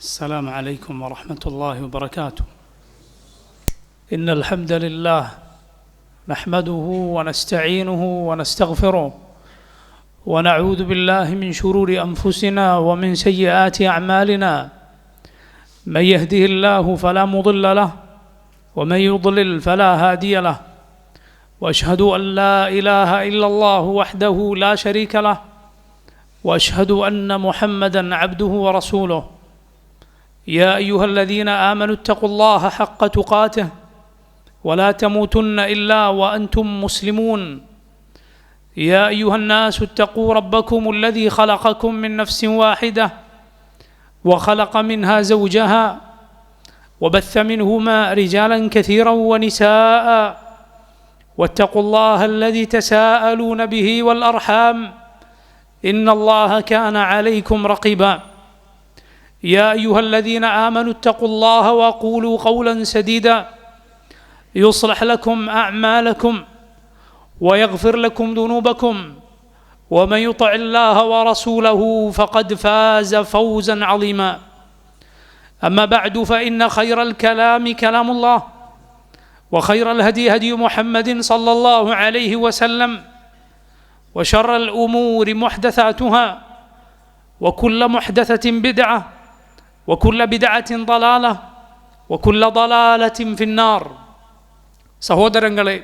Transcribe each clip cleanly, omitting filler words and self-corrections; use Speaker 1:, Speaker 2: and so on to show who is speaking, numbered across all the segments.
Speaker 1: السلام عليكم ورحمة الله وبركاته. إن الحمد لله نحمده ونستعينه ونستغفره ونعوذ بالله من شرور أنفسنا ومن سيئات أعمالنا. من يهده الله فلا مضل له ومن يضلل فلا هادي له. وأشهد أن لا إله إلا الله وحده لا شريك له وأشهد أن محمدا عبده ورسوله. يا أيها الذين آمنوا اتقوا الله حق تقاته ولا تموتن إلا وأنتم مسلمون. يا أيها الناس اتقوا ربكم الذي خلقكم من نفس واحدة وخلق منها زوجها وبث منهما رجالا كثيرا ونساء واتقوا الله الذي تساءلون به والأرحام إن الله كان عليكم رقيبا. يا أيها الذين آمنوا اتقوا الله وقولوا قولا سديدا يصلح لكم أعمالكم ويغفر لكم ذنوبكم ومن يطع الله ورسوله فقد فاز فوزا عظيما. أما بعد فإن خير الكلام كلام الله وخير الهدي هدي محمد صلى الله عليه وسلم وشر الأمور محدثاتها وكل محدثة بدعة وكل بدعة ضلالة وكل ضلالة في النار. സഹോദരങ്ങളെ,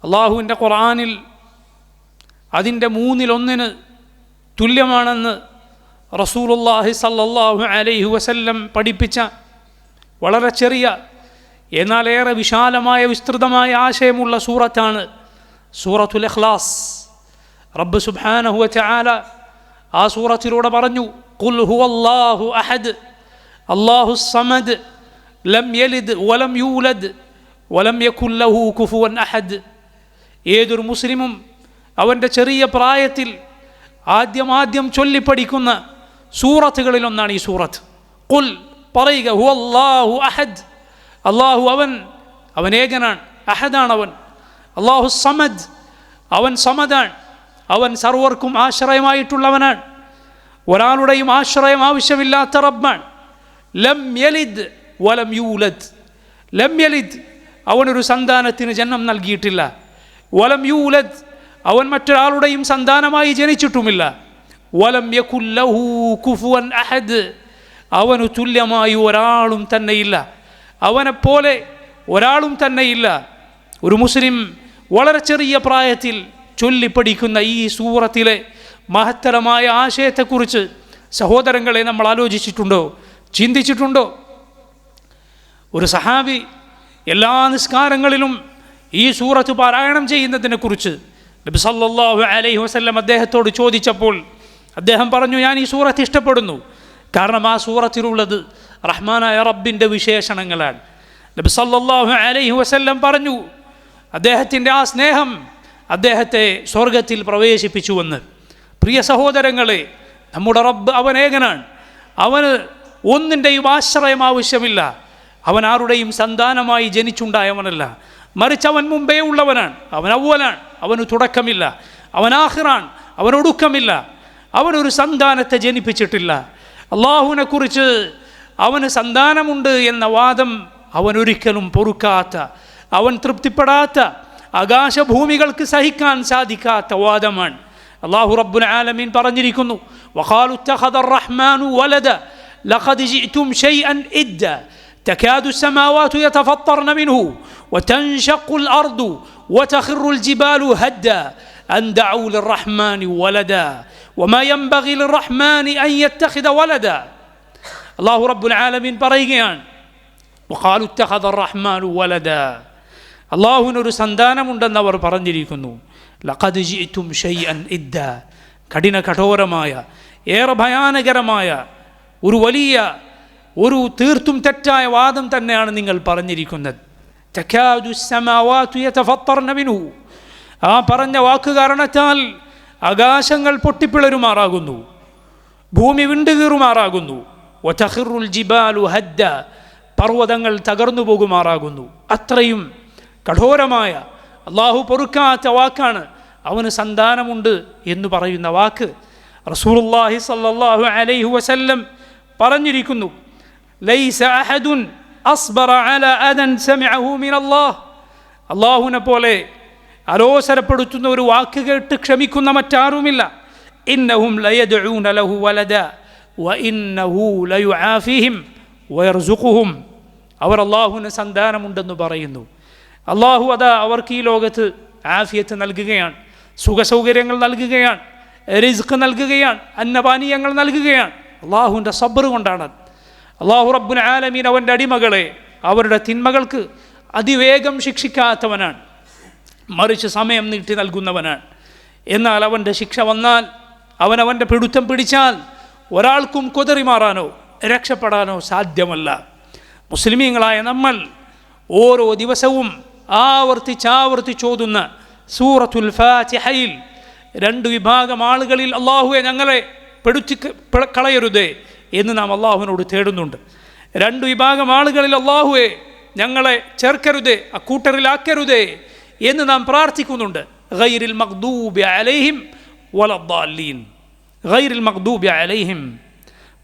Speaker 1: അള്ളാഹുവിൻ്റെ ഖുർആനിൽ അതിൻ്റെ മൂന്നിലൊന്നിന് തുല്യമാണെന്ന് റസൂലുള്ളാഹി സ്വല്ലല്ലാഹു അലൈഹി വസല്ലം പഠിപ്പിച്ച വളരെ ചെറിയ എന്നാൽ ഏറെ വിശാലമായ വിസ്തൃതമായ ആശയമുള്ള സൂറത്താണ് സൂറത്തുൽ ഇഖ്ലാസ്. റബ്ബ് സുബ്ഹാനഹു വ തആല ആ സൂറത്തിലൂടെ പറഞ്ഞു, ഖുൽ ഹുവല്ലാഹു അഹദ് അല്ലാഹുസ് സമദ് ലം യലിദ് വലം യൂലദ് വലം യകുൽ ലഹു കുഫുവൻ അഹദ്. ഏതൊരു മുസ്ലിമും അവൻ്റെ ചെറിയ പ്രായത്തിൽ ആദ്യം ചൊല്ലിപ്പഠിക്കുന്ന സൂറത്തുകളിലൊന്നാണ് ഈ സൂറത്ത്. ഖുൽ, പറയുക, ഹുവല്ലാഹു അഹദ്, അള്ളാഹു അവൻ ഏകനാണ്, അഹദാണ് അവൻ. അല്ലാഹു സമദ്, അവൻ സമദാണ്, അവൻ സർവർക്കും ആശ്രയമായിട്ടുള്ളവനാണ്, ഒരാളുടെയും ആശ്രയം ആവശ്യമില്ലാത്ത റബ്ബാണ്. ലം യലിദ് വലം യൂലദ്, ലം യലിദ്, അവനൊരു സന്താനത്തിന് ജന്മം നൽകിയിട്ടില്ല. വലം യൂലദ്, അവൻ മറ്റൊരാളുടെയും സന്താനമായി ജനിച്ചിട്ടുമില്ല. വലം യകുൽ ലഹു കുഫുവൻ അഹദ്, അവനു തുല്യമായി ഒരാളും തന്നെയില്ല, അവനെപ്പോലെ ഒരാളും തന്നെയില്ല. ഒരു മുസ്ലിം വളരെ ചെറിയ പ്രായത്തിൽ ചൊല്ലിപ്പഠിക്കുന്ന ഈ സൂറത്തിലെ മഹത്തരമായ ആശയത്തെക്കുറിച്ച് സഹോദരങ്ങളെ നമ്മൾ ആലോചിച്ചിട്ടുണ്ടോ, ചിന്തിച്ചിട്ടുണ്ടോ? ഒരു സഹാബി എല്ലാ നിസ്കാരങ്ങളിലും ഈ സൂറത്ത് പാരായണം ചെയ്യുന്നതിനെക്കുറിച്ച് നബി സല്ലല്ലാഹു അലൈഹി വസല്ലം അദ്ദേഹത്തോട് ചോദിച്ചപ്പോൾ അദ്ദേഹം പറഞ്ഞു, ഞാൻ ഈ സൂറത്ത് ഇഷ്ടപ്പെടുന്നു, കാരണം ആ സൂറത്തിലുള്ളത് റഹ്മാനായ റബ്ബിൻ്റെ വിശേഷണങ്ങളാണ്. നബി സല്ലല്ലാഹു അലൈഹി വസല്ലം പറഞ്ഞു, അദ്ദേഹത്തിൻ്റെ ആ സ്നേഹം അദ്ദേഹത്തെ സ്വർഗത്തിൽ പ്രവേശിപ്പിച്ചുവെന്ന്. പ്രിയ സഹോദരങ്ങളെ, നമ്മുടെ റബ്ബ് അവൻ ഏകനാണ്, അവന് ഒന്നിൻ്റെയും ആശ്രയം ആവശ്യമില്ല, അവൻ ആരുടെയും സന്താനമായി ജനിച്ചുണ്ടായവനല്ല, മറിച്ച് അവൻ മുമ്പേ ഉള്ളവനാണ്, അവൻ അവ്വലാണ്, അവന് തുടക്കമില്ല, അവൻ ആഖിറാണ്, അവനൊടുക്കമില്ല, അവനൊരു സന്താനത്തെ ജനിപ്പിച്ചിട്ടില്ല. അള്ളാഹുവിനെ കുറിച്ച് അവന് സന്താനമുണ്ട് എന്ന വാദം അവനൊരിക്കലും പൊറുക്കാത്ത, അവൻ തൃപ്തിപ്പെടാത്ത, ആകാശഭൂമികൾക്ക് സഹിക്കാൻ സാധിക്കാത്ത വാദമാണ്. അല്ലാഹു റബ്ബുൽ ആലമീൻ പറഞ്ഞിരിക്കുന്നു, വഖാലു ഇത്തഖദർ റഹ്മാനു വലദ ലഖദ് ജിഅ്തും ശൈഅൻ ഇദ്ദ തകാദു السماوات يتفطرن منه وتنشق الأرض وتخر الجبال هدا أن دعوا للرحمن ولدا وما ينبغي للرحمن أن يتخذ ولدا. അല്ലാഹു റബ്ബുൽ ആലമീൻ പറയുകയാണ്, വഖാലു ഇത്തഖദർ റഹ്മാനു വലദ, അള്ളാഹുവിനൊരു സന്താനമുണ്ടെന്ന് അവർ പറഞ്ഞിരിക്കുന്നു. ലഖദ് ജിഅ്തും ശൈഅൻ ഇദ്ദ, കഠോരമായ ഏറെ ഭയാനകരമായ ഒരു തീർത്തും തെറ്റായ വാദം തന്നെയാണ് നിങ്ങൾ പറഞ്ഞിരിക്കുന്നത്. തകാദു السماوات يتفطرن منه, ആ പറഞ്ഞ വാക്ക് കാരണത്താൽ ആകാശങ്ങൾ പൊട്ടിപ്പിളരുമാറാകുന്നു, ഭൂമി വിണ്ടുകീറുമാറാകുന്നു. വതഖിറുൽ ജിബാലു ഹദ്ദ, പർവ്വതങ്ങൾ തകർന്നു പോകുമാറാകുന്നു. അത്രയും കഠോരമായ അള്ളാഹു പൊറുക്കാത്ത വാക്കാണ് അവന് സന്താനമുണ്ട് എന്ന് പറയുന്ന വാക്ക്. റസൂലുള്ളാഹി സ്വല്ലല്ലാഹു അലൈഹി വസല്ലം പറഞ്ഞിരിക്കുന്നു, ലൈസ അഹദുൻ അസ്ബറ അലാ അദൻ സമിഅഹു മിനല്ലാഹ്. അല്ലാഹുവിനെ പോലെ അലോസരപ്പെടുത്തുന്ന ഒരു വാക്ക് കേട്ട് ക്ഷമിക്കുന്ന മറ്റാരുമില്ല. ഇന്നഹും ലയദ്ഊന ലഹു വലദ വഇന്നഹു ലയുആഫിഹിം വയർസുഖുഹും. അവർ അല്ലാഹുവിന് സന്താനമുണ്ടെന്ന് പറയുന്നു. അല്ലാഹു അതാ അവർക്ക് ഈ ലോകത്ത് ആഫിയത്ത് നൽകുകയാണ്, സുഖസൗകര്യങ്ങൾ നൽകുകയാണ്, റിസ്ക് നൽകുകയാണ്, അന്നപാനീയങ്ങൾ നൽകുകയാണ്. അല്ലാഹുവിൻ്റെ സബ്ർ കൊണ്ടാണ്. അല്ലാഹു റബ്ബുൽ ആലമീൻ അവൻ്റെ അടിമകളെ അവരുടെ തിന്മകൾക്ക് അതിവേഗം ശിക്ഷിക്കാത്തവനാണ്, മറിച്ച് സമയം നീട്ടി നൽകുന്നവനാണ്. എന്നാൽ അവൻ്റെ ശിക്ഷ വന്നാൽ, അവൻ്റെ പിടുത്തം പിടിച്ചാൽ ഒരാൾക്കും കുതറിമാറാനോ രക്ഷപ്പെടാനോ സാധ്യമല്ല. മുസ്ലിമീങ്ങളായ നമ്മൾ ഓരോ ദിവസവും ആവർത്തിച്ചോതുന്ന സൂറത്തുൽ ഫാത്തിഹയിൽ 2 വിഭാഗം ആളുകളിൽ അല്ലാഹുവേ ഞങ്ങളെ പെടുത്തി കളയരുതേ എന്ന് നാം അല്ലാഹുവിനോട് തേടുന്നുണ്ട്. 2 വിഭാഗം ആളുകളിൽ അല്ലാഹുവേ ഞങ്ങളെ ചേർക്കരുതേ, അക്കൂട്ടറിലാക്കരുതേ എന്ന് നാം പ്രാർത്ഥിക്കുന്നുണ്ട്. ഗൈറിൽ മഗ്ദൂബി അലൈഹിം വലദ്ദാലീൻ. ഗൈറിൽ മഗ്ദൂബി അലൈഹിം,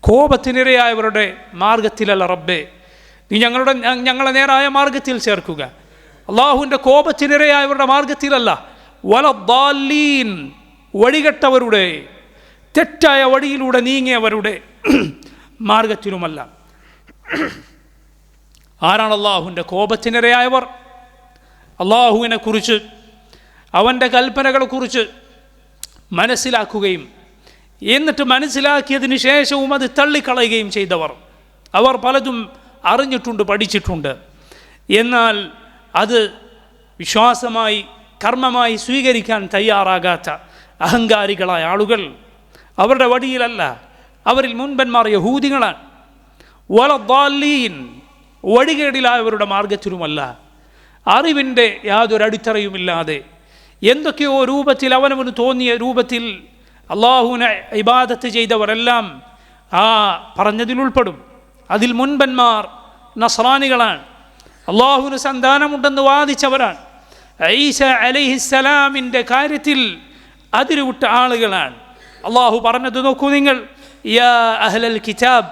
Speaker 1: കോപത്തിനിരയായവരുടെ മാർഗത്തിലല്ല റബ്ബേ, നീ ഞങ്ങളെ നേരായ മാർഗത്തിൽ ചേർക്കുക. അള്ളാഹുവിൻ്റെ കോപത്തിനിരയായവരുടെ മാർഗത്തിലല്ല, വലദ്ദാലീൻ, വഴികെട്ടവരുടെ, തെറ്റായ വഴിയിലൂടെ നീങ്ങിയവരുടെ മാർഗത്തിലുമല്ല. ആരാണ് അള്ളാഹുവിൻ്റെ കോപത്തിനിരയായവർ? അള്ളാഹുവിനെ കുറിച്ച്, അവൻ്റെ കൽപ്പനകളെക്കുറിച്ച് മനസ്സിലാക്കുകയും എന്നിട്ട് മനസ്സിലാക്കിയതിന് ശേഷവും അത് തള്ളിക്കളയുകയും ചെയ്തവർ. അവർ പലതും അറിഞ്ഞിട്ടുണ്ട്, പഠിച്ചിട്ടുണ്ട്, എന്നാൽ അത് വിശ്വാസമായി കർമ്മമായി സ്വീകരിക്കാൻ തയ്യാറാകാത്ത അഹങ്കാരികളായ ആളുകൾ അവരുടെ വഴിയിലല്ല, അവരിൽ മുൻപന്മാർ യഹൂദികളാണ്. വലദ്ദാലീൻ, വഴികേടിലായവരുടെ മാർഗത്തിലുമല്ല. അറിവിൻ്റെ യാതൊരു അടിത്തറയുമില്ലാതെ എന്തൊക്കെയോ രൂപത്തിൽ അവനവന് തോന്നിയ രൂപത്തിൽ അള്ളാഹുവിനെ ഇബാദത്ത് ചെയ്തവരെല്ലാം ആ പറഞ്ഞതിലുൾപ്പെടും. അതിൽ മുൻപന്മാർ നസ്രാനികളാണ്, അള്ളാഹുവിന് സന്താനമുണ്ടെന്ന് വാദിച്ചവരാണ്. ഈസ അലൈഹിസ്സലാമിൻ്റെ കാര്യത്തിൽ അതിരുവിട്ട ആളുകളാണ്. അള്ളാഹു പറഞ്ഞത് നോക്കൂ നിങ്ങൾ, യാ അഹ്ലൽ കിതാബ്,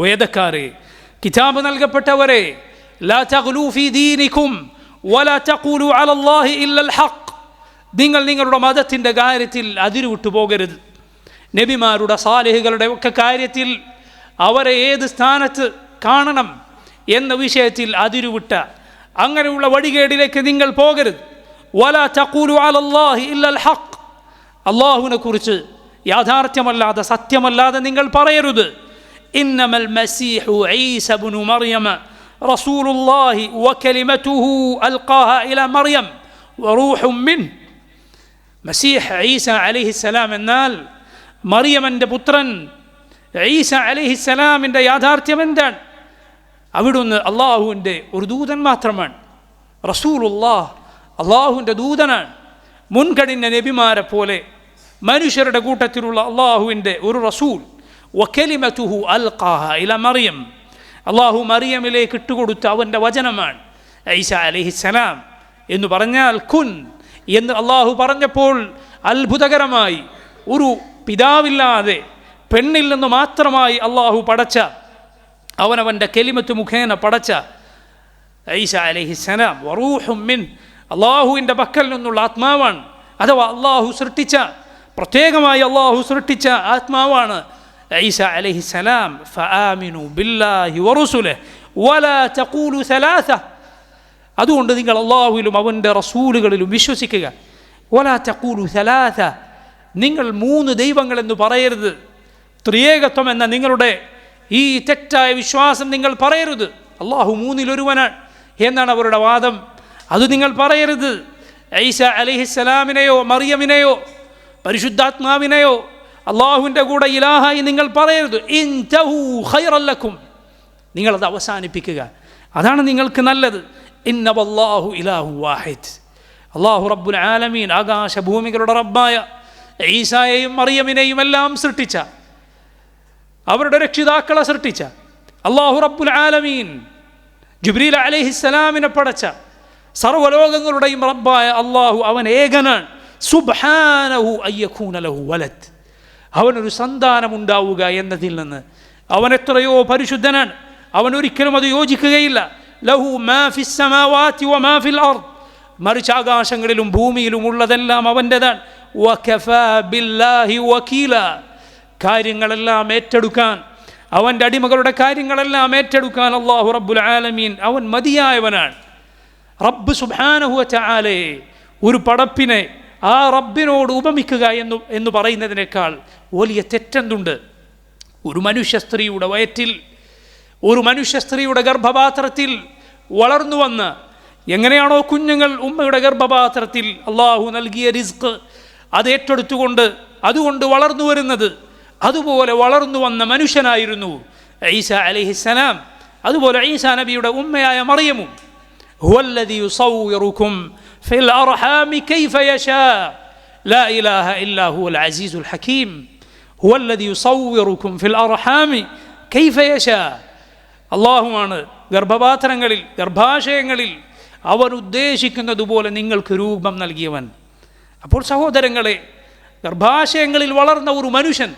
Speaker 1: വേദക്കാരെ, കിതാബ് നൽകപ്പെട്ടവരെ, ലാ തഗ്ലൂ ഫീ ദീനിക്കും വലാ തഖൂലു അലല്ലാഹി ഇല്ലൽ ഹഖ്. നിങ്ങൾ നിങ്ങളുടെ മതത്തിൻ്റെ കാര്യത്തിൽ അതിരുവിട്ടു പോകരുത്. നബിമാരുടെ സാലിഹുകളുടെ ഒക്കെ കാര്യത്തിൽ അവരെ ഏത് സ്ഥാനത്ത് കാണണം എന്ന വിഷയത്തിൽ അതിരുവിട്ട അങ്ങനെയുള്ള വഴികേടിലേക്ക് നിങ്ങൾ പോകരുത്. വലാ തഖൂലു അലല്ലാഹി ഇല്ലൽ ഹഖ്, അള്ളാഹുവിനെ കുറിച്ച് യാഥാർത്ഥ്യമല്ലാതെ സത്യമല്ലാതെ നിങ്ങൾ പറയരുത്. ഇന്നമൽ മസീഹു ഈസ ഇബ്നു മറിയം റസൂലുള്ളാഹി വകലിമതുഹു അൽഖാഹാ ഇലാ മറിയം വറൂഹും മിൻഹു. മസീഹ് ഈസ അലൈഹിസ്സലാം എന്നാൽ മറിയമിൻ്റെ പുത്രൻ ഈസ അലൈഹിസ്സലാമിൻ്റെ യാഥാർത്ഥ്യം എന്താണ്? അവിടുന്ന് അള്ളാഹുവിൻ്റെ ഒരു ദൂതൻ മാത്രമാണ്. റസൂലുള്ളാഹ് അള്ളാഹുവിൻ്റെ ദൂതനാണ്. മുൻകഴിഞ്ഞ നബിമാരെ പോലെ മനുഷ്യരുടെ കൂട്ടത്തിലുള്ള അള്ളാഹുവിൻ്റെ ഒരു റസൂൽ. വകലിമതുഹു അൽഖാഹാ ഇലാ മറിയം, അള്ളാഹു മറിയമിലേക്ക് ഇട്ടുകൊടുത്ത അവൻ്റെ വചനമാണ് ഈസ അലൈഹിസ്സലാം. എന്ന് പറഞ്ഞാൽ കുൻ എന്ന് അള്ളാഹു പറഞ്ഞപ്പോൾ അത്ഭുതകരമായി ഒരു പിതാവില്ലാതെ പെണ്ണിൽ നിന്ന് മാത്രമായി അള്ളാഹു പടച്ച, അവനവൻ്റെ കെലിമത്ത് മുഖേന പടച്ച ഈസ അലൈഹിസ്സലാം വറൂഹും മിൻ, അള്ളാഹുവിൻ്റെ പക്കൽ നിന്നുള്ള ആത്മാവാണ്. അഥവാ അള്ളാഹു സൃഷ്ടിച്ച, പ്രത്യേകമായി അള്ളാഹു സൃഷ്ടിച്ച ആത്മാവാണ് ഈസ അലൈഹിസ്സലാം. ഫആമിനു ബില്ലാഹി വറസുലിഹി വലാ തഖൂലു സലാസ, അതുകൊണ്ട് നിങ്ങൾ അള്ളാഹുവിലും അവൻ്റെ റസൂലുകളിലും വിശ്വസിക്കുക. വലാ തഖൂലു സലാസ, നിങ്ങൾ 3 ദൈവങ്ങളെന്ന് പറയരുത്. ത്രിയേകത്വം എന്ന നിങ്ങളുടെ ഈ തെറ്റായ വിശ്വാസം നിങ്ങൾ പറയരുത്. അള്ളാഹു 3-ൽ-1 എന്നാണ് അവരുടെ വാദം. അത് നിങ്ങൾ പറയരുത്. ഈസ അലൈഹിസ്സലാമിനെയോ മറിയമിനെയോ പരിശുദ്ധാത്മാവിനെയോ അള്ളാഹുവിൻ്റെ കൂടെ ഇലാഹായി നിങ്ങൾ പറയരുത്. ഇൻതഹു ഖൈറൻ ലക്കും, നിങ്ങളത് അവസാനിപ്പിക്കുക, അതാണ് നിങ്ങൾക്ക് നല്ലത്. ഇന്നവല്ലാഹു ഇലാഹു വാഹിദ്, അള്ളാഹു റബ്ബുൽ ആലമീൻ ആകാശഭൂമികളുടെ റബ്ബായ ഈസായെയും മറിയമിനെയും എല്ലാം സൃഷ്ടിച്ച, അവരുടെ രക്ഷിതാക്കളെ സൃഷ്ടിച്ച അള്ളാഹു റബ്ബുൽ ആലമീൻ, ജിബ്രീൽ അലൈഹിസ്സലാമിനെ പടച്ച സർവ്വലോകങ്ങളുടെയും റബ്ബായ അള്ളാഹു അവൻ ഏകനാണ്. സുബ്ഹാനഹു അയ്യകൂന ലഹു വലദ്, അവനൊരു സന്താനമുണ്ടാവുക എന്നതിൽ നിന്ന് അവൻ എത്രയോ പരിശുദ്ധനാണ്, അവൻ ഒരിക്കലും അത് യോജിക്കുകയില്ല. ലഹു മാ ഫിസ് സമാവാതി വമാ ഫിൽ അർദ്, മറിച്ച് ആകാശങ്ങളിലും ഭൂമിയിലും ഉള്ളതെല്ലാം അവൻ്റെതാണ്. വകഫാ ബില്ലാഹി വകീല, കാര്യങ്ങളെല്ലാം ഏറ്റെടുക്കാൻ, അവൻ്റെ അടിമകളുടെ കാര്യങ്ങളെല്ലാം ഏറ്റെടുക്കാൻ അല്ലാഹു റബ്ബുൽ ആലമീൻ അവൻ മതിയായവനാണ്. റബ്ബ് സുബ്ഹാനഹു വ തആലയെ, ഒരു പടപ്പിനെ ആ റബ്ബിനോട് ഉപമിക്കുക എന്ന് പറയുന്നതിനേക്കാൾ വലിയ തെറ്റെന്തുണ്ട്? ഒരു മനുഷ്യ സ്ത്രീയുടെ വയറ്റിൽ, ഒരു മനുഷ്യ സ്ത്രീയുടെ ഗർഭപാത്രത്തിൽ വളർന്നു വന്ന്, എങ്ങനെയാണോ കുഞ്ഞുങ്ങൾ ഉമ്മയുടെ ഗർഭപാത്രത്തിൽ അള്ളാഹു നൽകിയ റിസ്ക് അത് ഏറ്റെടുത്തുകൊണ്ട് അതുകൊണ്ട് വളർന്നു വരുന്നത്, അതുപോലെ വളർന്നു വന്ന മനുഷ്യനായിരുന്നു ഈസ അലൈഹിസ്സലാം. അതുപോലെ ഈസാ നബിയുടെ ഉമ്മയായ മറിയമും. ഹുവല്ലദീ യുസവ്വിറുകും ഫിൽ അർഹാമി കൈഫ യശാ ലാ ഇലാഹ ഇല്ലാ ഹുവൽ അസീസുൽ ഹകീം. ഹുവല്ലദീ യുസവ്വിറുകും ഫിൽ അർഹാമി കൈഫ യശാ, അള്ളാഹുവാണ് ഗർഭപാത്രങ്ങളിൽ, ഗർഭാശയങ്ങളിൽ അവൻ ഉദ്ദേശിക്കുന്നതുപോലെ നിങ്ങൾക്ക് രൂപം നൽകിയവൻ. അപ്പോൾ സഹോദരങ്ങളെ, ഗർഭാശയങ്ങളിൽ വളർന്ന ഒരു മനുഷ്യൻ,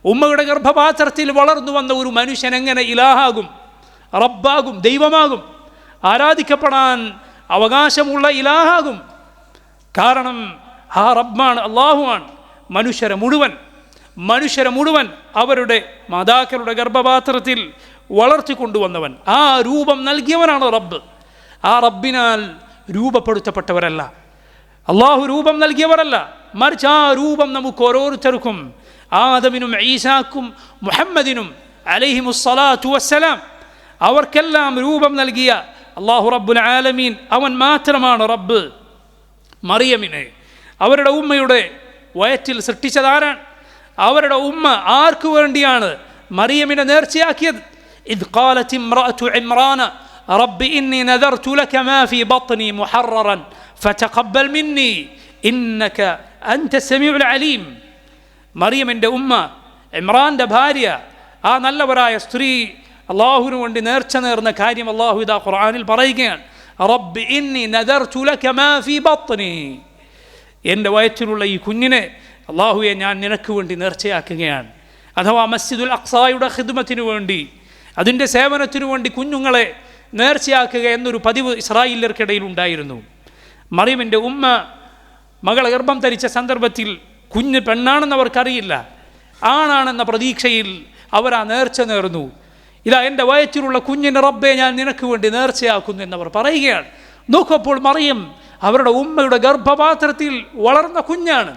Speaker 1: ഉമ്മയുടെ ഗർഭപാത്രത്തിൽ വളർന്നു വന്ന ഒരു മനുഷ്യൻ എങ്ങനെ ഇലാഹാകും, റബ്ബാകും, ദൈവമാകും, ആരാധിക്കപ്പെടാൻ അവകാശമുള്ള ഇലാഹാകും? കാരണം ആ റബ്ബാണ്, അള്ളാഹുവാണ് മനുഷ്യരെ മുഴുവൻ അവരുടെ മാതാക്കളുടെ ഗർഭപാത്രത്തിൽ വളർത്തിക്കൊണ്ടുവന്നവൻ. ആ രൂപം നൽകിയവനാണ് റബ്ബ്. ആ റബ്ബിനാൽ രൂപപ്പെടുത്തപ്പെട്ടവരല്ല, അള്ളാഹു രൂപം നൽകിയവരല്ല, മറിച്ച് ആ രൂപം നമുക്ക് ഓരോരുത്തർക്കും, ആദമിനും ഈസാക്കും മുഹമ്മദിനും അലൈഹിമുസ്സലാത്തു വസ്സലാം, അവർക്കെല്ലാം രൂപം നൽകിയ അള്ളാഹു റബ്ബുൽ ആലമീൻ അവൻ മാത്രമാണ് റബ്ബ്. മറിയമിനെ അവരുടെ ഉമ്മയുടെ വയറ്റിൽ സൃഷ്ടിച്ചതാരാണ്? അവരുടെ ഉമ്മ ആർക്കു വേണ്ടിയാണ് മറിയമിനെ നേർച്ചയാക്കിയത്? ഇദ് ഖാലത് ഇംറഅതു ഇമ്രാന റബ്ബി ഇന്നി നദർതു ലക മാ ഫീ ബത്നി മുഹററൻ ഫതഖബ്ബൽ മിന്നി ഇന്നക അൻത സമീഉൽ അലീം. മറിയമിൻ്റെ ഉമ്മ, ഇമ്രാൻ്റെ ഭാര്യ, ആ നല്ലവരായ സ്ത്രീ അള്ളാഹുവിന് വേണ്ടി നേർച്ച നേർന്ന കാര്യം അള്ളാഹു ഇതാ ഖുർആനിൽ പറയുകയാണ്. റബ്ബി ഇന്നി നദർതു ലക മാ ഫീ ബത്നി, എൻ്റെ വയറ്റിലുള്ള ഈ കുഞ്ഞിനെ അള്ളാഹുവെ ഞാൻ നിനക്ക് വേണ്ടി നേർച്ചയാക്കുകയാണ്. അഥവാ മസ്ജിദുൽ അഖ്സായുടെ ഖിദ്മത്തിനു വേണ്ടി, അതിൻ്റെ സേവനത്തിനു വേണ്ടി കുഞ്ഞുങ്ങളെ നേർച്ചയാക്കുക എന്നൊരു പതിവ് ഇസ്രായേലിയർക്കിടയിൽ ഉണ്ടായിരുന്നു. മറിയമിൻ്റെ ഉമ്മ മകളെ ഗർഭം ധരിച്ച സന്ദർഭത്തിൽ കുഞ്ഞ് പെണ്ണാണെന്ന് അവർക്കറിയില്ല, ആണാണെന്ന പ്രതീക്ഷയിൽ അവർ ആ നേർച്ച നേർന്നു. ഇതാ എൻ്റെ വയറ്റിലുള്ള കുഞ്ഞിൻ്റെ റബ്ബെ ഞാൻ നിനക്ക് വേണ്ടി നേർച്ചയാക്കുന്നു എന്നവർ പറയുകയാണ്. നോക്കപ്പോൾ മറിയം അവരുടെ ഉമ്മയുടെ ഗർഭപാത്രത്തിൽ വളർന്ന കുഞ്ഞാണ്.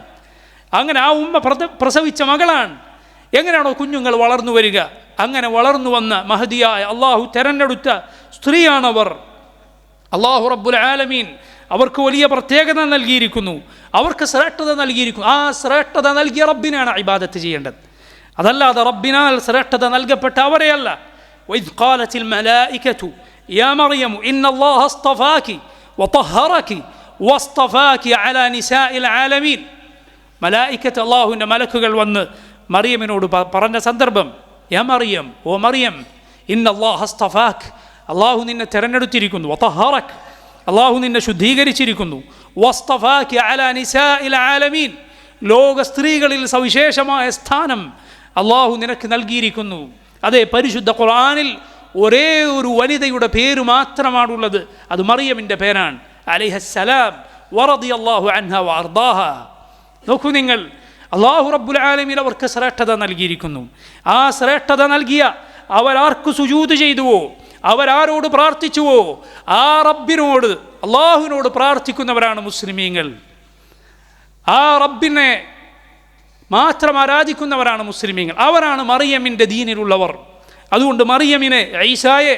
Speaker 1: അങ്ങനെ ആ ഉമ്മ പ്രസവിച്ച മകളാണ്. എങ്ങനെയാണോ കുഞ്ഞുങ്ങൾ വളർന്നു വരിക, അങ്ങനെ വളർന്നു വന്ന മഹദിയായ അള്ളാഹു തെരഞ്ഞെടുത്ത സ്ത്രീയാണവർ. അള്ളാഹു റബ്ബുൽ ആലമീൻ അവർക്ക് വലിയ പ്രത്യേകത നൽകിയിരിക്കുന്നു, അവർക്ക് ശ്രേഷ്ഠത നൽകിയിരിക്കുന്നു. ആ ശ്രേഷ്ഠത നൽകിയ റബ്ബിനാണ് ഇബാദത്ത് ചെയ്യേണ്ടത്, അതല്ലാതെ റബ്ബിനാൽ ശ്രേഷ്ഠത നൽകപ്പെട്ട അവരെയല്ല. വഇദ് ഖാലത്തിൽ മലായികതു യാ മറിയം ഇന്നല്ലാഹ അസ്തഫാകി വതഹറകി വസ്തഫാകി അലാ നിസാഇൽ ആലമീൻ. മലായികത്ത്, അള്ളാഹുവിൻ്റെ മലക്കുകൾ വന്ന് മറിയമിനോട് പറഞ്ഞ സന്ദർഭം, യാ മറിയം, ഓ മറിയം, ഇന്നല്ലാഹ അസ്തഫാക്, അള്ളാഹു നിന്നെ തിരഞ്ഞെടുത്തിരിക്കുന്നു, വതഹറക്, അള്ളാഹു നിന്നെ ശുദ്ധീകരിച്ചിരിക്കുന്നു, വസ്തഫാകി അലാ നിസാഇൽ ആലമീൻ, ലോക സ്ത്രീകളിൽ സവിശേഷമായ സ്ഥാനം അള്ളാഹു നിനക്ക് നൽകിയിരിക്കുന്നു. അതേ, പരിശുദ്ധ ഖുർആനിൽ ഒരേ ഒരു വനിതയുടെ പേര് മാത്രമാണുള്ളത്, അത് മറിയമിൻ്റെ പേരാണ്, അലൈഹസ്സലാം, വറദിയല്ലാഹു അൻഹ വഅർദാഹ. നോക്കൂ നിങ്ങൾ, അള്ളാഹു റബ്ബുൽ ആലമീൻ അവർക്ക് ശ്രേഷ്ഠത നൽകിയിരിക്കുന്നു. ആ ശ്രേഷ്ഠത നൽകിയ അവരാർക്ക് സുജൂദ് ചെയ്തുവോ, അവരാരോട് പ്രാർത്ഥിച്ചുവോ, ആ റബ്ബിനോട്, അള്ളാഹുവിനോട് പ്രാർത്ഥിക്കുന്നവരാണ് മുസ്ലിമീങ്ങൾ. ആ റബ്ബിനെ മാത്രം ആരാധിക്കുന്നവരാണ് മുസ്ലിമീങ്ങൾ. അവരാണ് മറിയമിൻ്റെ ദീനിലുള്ളവർ. അതുകൊണ്ട് മറിയമിനെ, ഈസായെ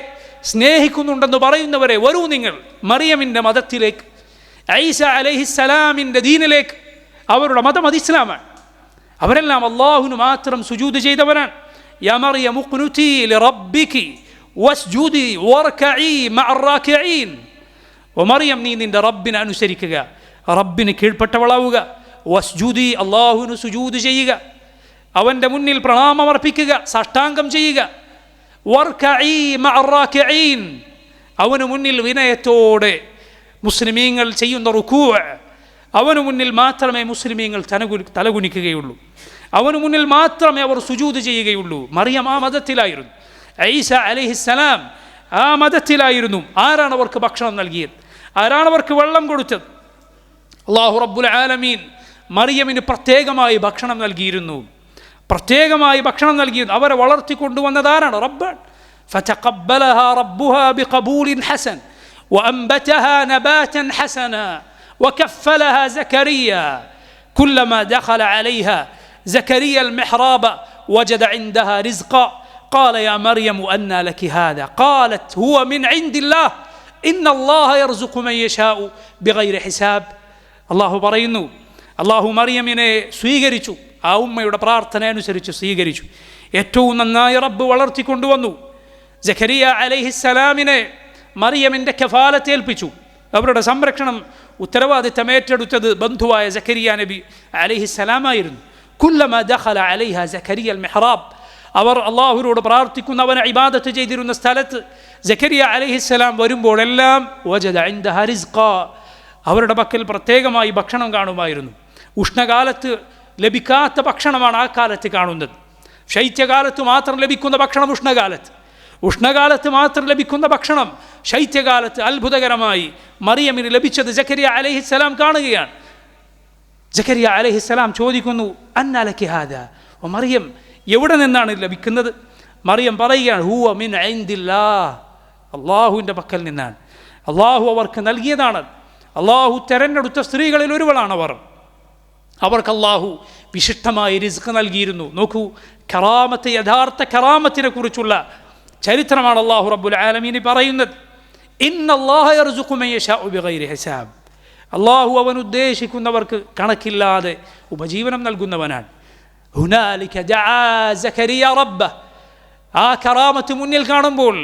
Speaker 1: സ്നേഹിക്കുന്നുണ്ടെന്ന് പറയുന്നവരെ, വരൂ നിങ്ങൾ മറിയമിൻ്റെ മതത്തിലേക്ക്, ഈസ അലൈഹിസ്സലാമിൻ്റെ ദീനിലേക്ക്. അവരുടെ മതം അത് ഇസ്ലാമാണ്. അവരെല്ലാം അള്ളാഹുവിന് മാത്രം സുജൂദ് ചെയ്തവരാണ്. യാ മറിയം ഉഖ്നുതി ലിറബ്ബികി വസ്ജുദി വർകഇ മഅർ റാകിഈൻ. ഓ മറിയം, നീ നിൻ്റെ റബ്ബിനെ അനുസരിക്കുക, റബ്ബിന് കീഴ്പ്പെട്ടവളാവുക. വസ്ജുദി, അള്ളാഹുവിന് സുജൂദ് ചെയ്യുക, അവൻ്റെ മുന്നിൽ പ്രണാമമർപ്പിക്കുക, സാഷ്ടാംഗം ചെയ്യുക. വർകഇ മഅർ റാകിഈൻ, അവന് മുന്നിൽ വിനയത്തോടെ മുസ്ലിമീങ്ങൾ ചെയ്യുന്ന റുകൂഅ്, അവന് മുന്നിൽ മാത്രമേ മുസ്ലിമീങ്ങൾ തലകുനിക്കുകയുള്ളൂ. അവന് മുന്നിൽ മാത്രമേ അവർ സുജൂദ് ചെയ്യുകയുള്ളൂ. മറിയം ആ മതത്തിലായിരുന്നു. ഈസ അലൈഹിസ്സലാം ആ മതത്തിലായിരുന്നു. ആരാണ് അവർക്ക് ഭക്ഷണം നൽകിയത്? ആരാണ് അവർക്ക് വെള്ളം കൊടുത്തത്? അല്ലാഹു റബ്ബുൽ ആലമീൻ മറിയമിന് പ്രത്യേകമായി ഭക്ഷണം നൽകിയിരുന്നു. അവരെ വളർത്തിക്കൊണ്ടുവന്നതാരാണ്? റബ്ബാണ്. ഫതഖബ്ബലഹാ റബ്ബുഹാ ബിഖബൂലിൻ ഹസൻ വഅൻബതഹാ നബാതൻ ഹസനാ വകഫലഹാ സക്കറിയ കുല്ലമാ ദഖല അലൈഹാ സക്കറിയ المحراب وجد عندها رزقا قال يا مريم أنى لك هذا قالت هو من عند الله إن الله يرزق من يشاء بغير حساب. അല്ലാഹു പറയുന്നു, അല്ലാഹു മറിയമിനെ സ്വീകരിച്ചു. ആ ഉമ്മയുടെ പ്രാർത്ഥന അനുസരിച്ച് സ്വീകരിച്ചു. ഏറ്റവും നന്നായി റബ്ബ് വളർത്തിക്കൊണ്ടുവന്നു. സക്കരിയ അലൈഹിസ്സലാമിനെ മറിയമിൻ്റെ കഫാലത്ത് ഏൽപ്പിച്ചു. അവരുടെ സംരക്ഷണം ഉത്തരവാദിത്തം ഏറ്റെടുത്തത് ബന്ധുവായ സക്കരിയ നബി അലൈഹിസ്സലാമായിരുന്നു. കുല്ലമാ ദഖല അലൈഹ സക്കരിയ അൽ മിഹ്റാബ്, അവർ അള്ളാഹുവിനോട് പ്രാർത്ഥിക്കുന്നവനെ ഇബാദത്ത് ചെയ്തിരുന്ന സ്ഥലത്ത് സക്കരിയ അലൈഹിസ്സലാം വരുമ്പോഴെല്ലാം വജദ ഇൻദഹ റിസ്ഖാ, അവരുടെ പക്കൽ പ്രത്യേകമായി ഭക്ഷണം കാണുമായിരുന്നു. ഉഷ്ണകാലത്ത് ലഭിക്കാത്ത ഭക്ഷണമാണ് ആ കാലത്ത് കാണുന്നത്. ശൈത്യകാലത്ത് മാത്രം ലഭിക്കുന്ന ഭക്ഷണം ഉഷ്ണകാലത്ത് മാത്രം ലഭിക്കുന്ന ഭക്ഷണം ശൈത്യകാലത്ത് അത്ഭുതകരമായി മറിയമിന് ലഭിച്ചത് സക്കരിയ അലൈഹിസ്സലാം കാണുകയാണ്. സക്കരിയ അലൈഹിസ്സലാം ചോദിക്കുന്നു, അന്നാ ലക്കി ഹാദാ, ഓ മറിയം, എവിടെ നിന്നാണ് ലഭിക്കുന്നത്? മറിയം പറയുകയാണ്, ഹുവ മിൻ ഇൻദില്ലാഹ്, അള്ളാഹുവിൻ്റെ പക്കൽ നിന്നാണ്. അള്ളാഹു അവർക്ക് നൽകിയതാണ്. അള്ളാഹു തെരഞ്ഞെടുത്ത സ്ത്രീകളിൽ ഒരുവളാണ് അവർ. അവർക്ക് അള്ളാഹു വിശിഷ്ടമായി റിസ്ക് നൽകിയിരുന്നു. നോക്കൂ, കറാമത്ത്, യഥാർത്ഥ കറാമത്തിനെ കുറിച്ചുള്ള ചരിത്രമാണ് അള്ളാഹു റബ്ബുൽ ആലമീൻ പറയുന്നത്. ഇന്നല്ലാഹ യർസുഖു മൻ യശാഉ ബിഗൈരി ഹിസാബ്, അള്ളാഹു അവൻ ഉദ്ദേശിക്കുന്നവർക്ക് കണക്കില്ലാതെ ഉപജീവനം നൽകുന്നവനാണ്. ഹുനാലിക ദഅ സക്കരിയ റബ്ബഹ്, ആ കറാമത്ത് മുന്നിൽ കാണുമ്പോൾ,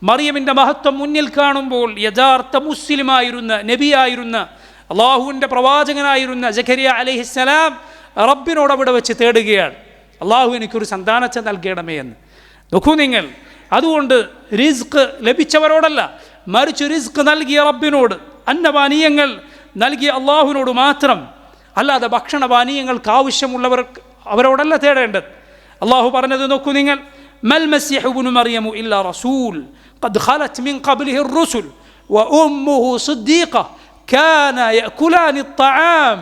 Speaker 1: മറിയമിൻ്റെ മഹത്വം മുന്നിൽ കാണുമ്പോൾ, യഥാർത്ഥ മുസ്ലിമായിരുന്ന നബിയായിരുന്ന അള്ളാഹുവിൻ്റെ പ്രവാചകനായിരുന്ന സക്കരിയ അലൈഹിസ്സലാം റബ്ബിനോട് അവിടെ വെച്ച് തേടുകയാണ്, അള്ളാഹു എനിക്കൊരു സന്താനത്തെ നൽകണമേ എന്ന്. നോക്കൂ നിങ്ങൾ, അതുകൊണ്ട് റിസ്ക് ലഭിച്ചവരോടല്ല, മറിച്ച് റിസ്ക് നൽകിയ റബ്ബിനോട്, അന്നപാനീയങ്ങൾ നൽകിയ അള്ളാഹുവിനോട് മാത്രം, അല്ലാതെ ഭക്ഷണപാനീയങ്ങൾക്ക് ആവശ്യമുള്ളവർ അവരോടല്ല തേടേണ്ടത്. അള്ളാഹു പറഞ്ഞത് നോക്കൂ നിങ്ങൾ, മൽ മസീഹു ഇബ്നു മറിയമു ഇല്ലാ റസൂൽ ഖദ് ഖലത് മിൻ ഖബ്ലിഹി الرسل وأمه صديقة كانا يأكلان الطعام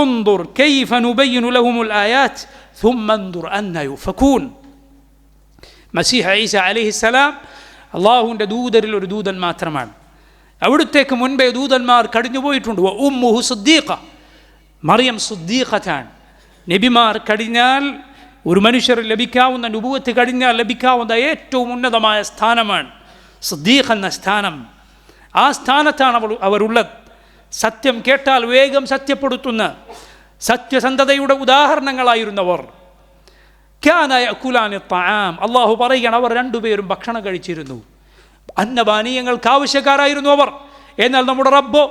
Speaker 1: انظر كيف نبين لهم الآيات ثم انظر أنى يؤفكون. മസീഹ് ഈസ അലൈഹിസ്സലാം അള്ളാഹുവിൻ്റെ ദൂതരിൽ ഒരു ദൂതൻ മാത്രമാണ്. അവിടുത്തേക്ക് മുൻപേ ദൂതന്മാർ കടിഞ്ഞുപോയിട്ടുണ്ട്. ഉമ്മുഹു സിദ്ദീഖ, മറിയം സിദ്ദീഖത്താണ്. നബിമാർ കഴിഞ്ഞാൽ, ഒരു മനുഷ്യർ ലഭിക്കാവുന്ന, നുബുവത്ത് കഴിഞ്ഞാൽ ലഭിക്കാവുന്ന ഏറ്റവും ഉന്നതമായ സ്ഥാനമാണ് സിദ്ദീഖ് എന്ന സ്ഥാനം. ആ സ്ഥാനത്താണ് അവരുള്ളത്. സത്യം കേട്ടാൽ വേഗം സത്യപ്പെടുത്തുന്ന സത്യസന്ധതയുടെ ഉദാഹരണങ്ങളായിരുന്നവർ. കാന യഅകുലാനി ത്വആം, അള്ളാഹു പറയുകയാണ്, അവർ രണ്ടുപേരും ഭക്ഷണം കഴിച്ചിരുന്നു. അന്നപാനീയങ്ങൾക്ക് ആവശ്യക്കാരായിരുന്നു അവർ. എന്നാൽ നമ്മുടെ റബ്ബോ,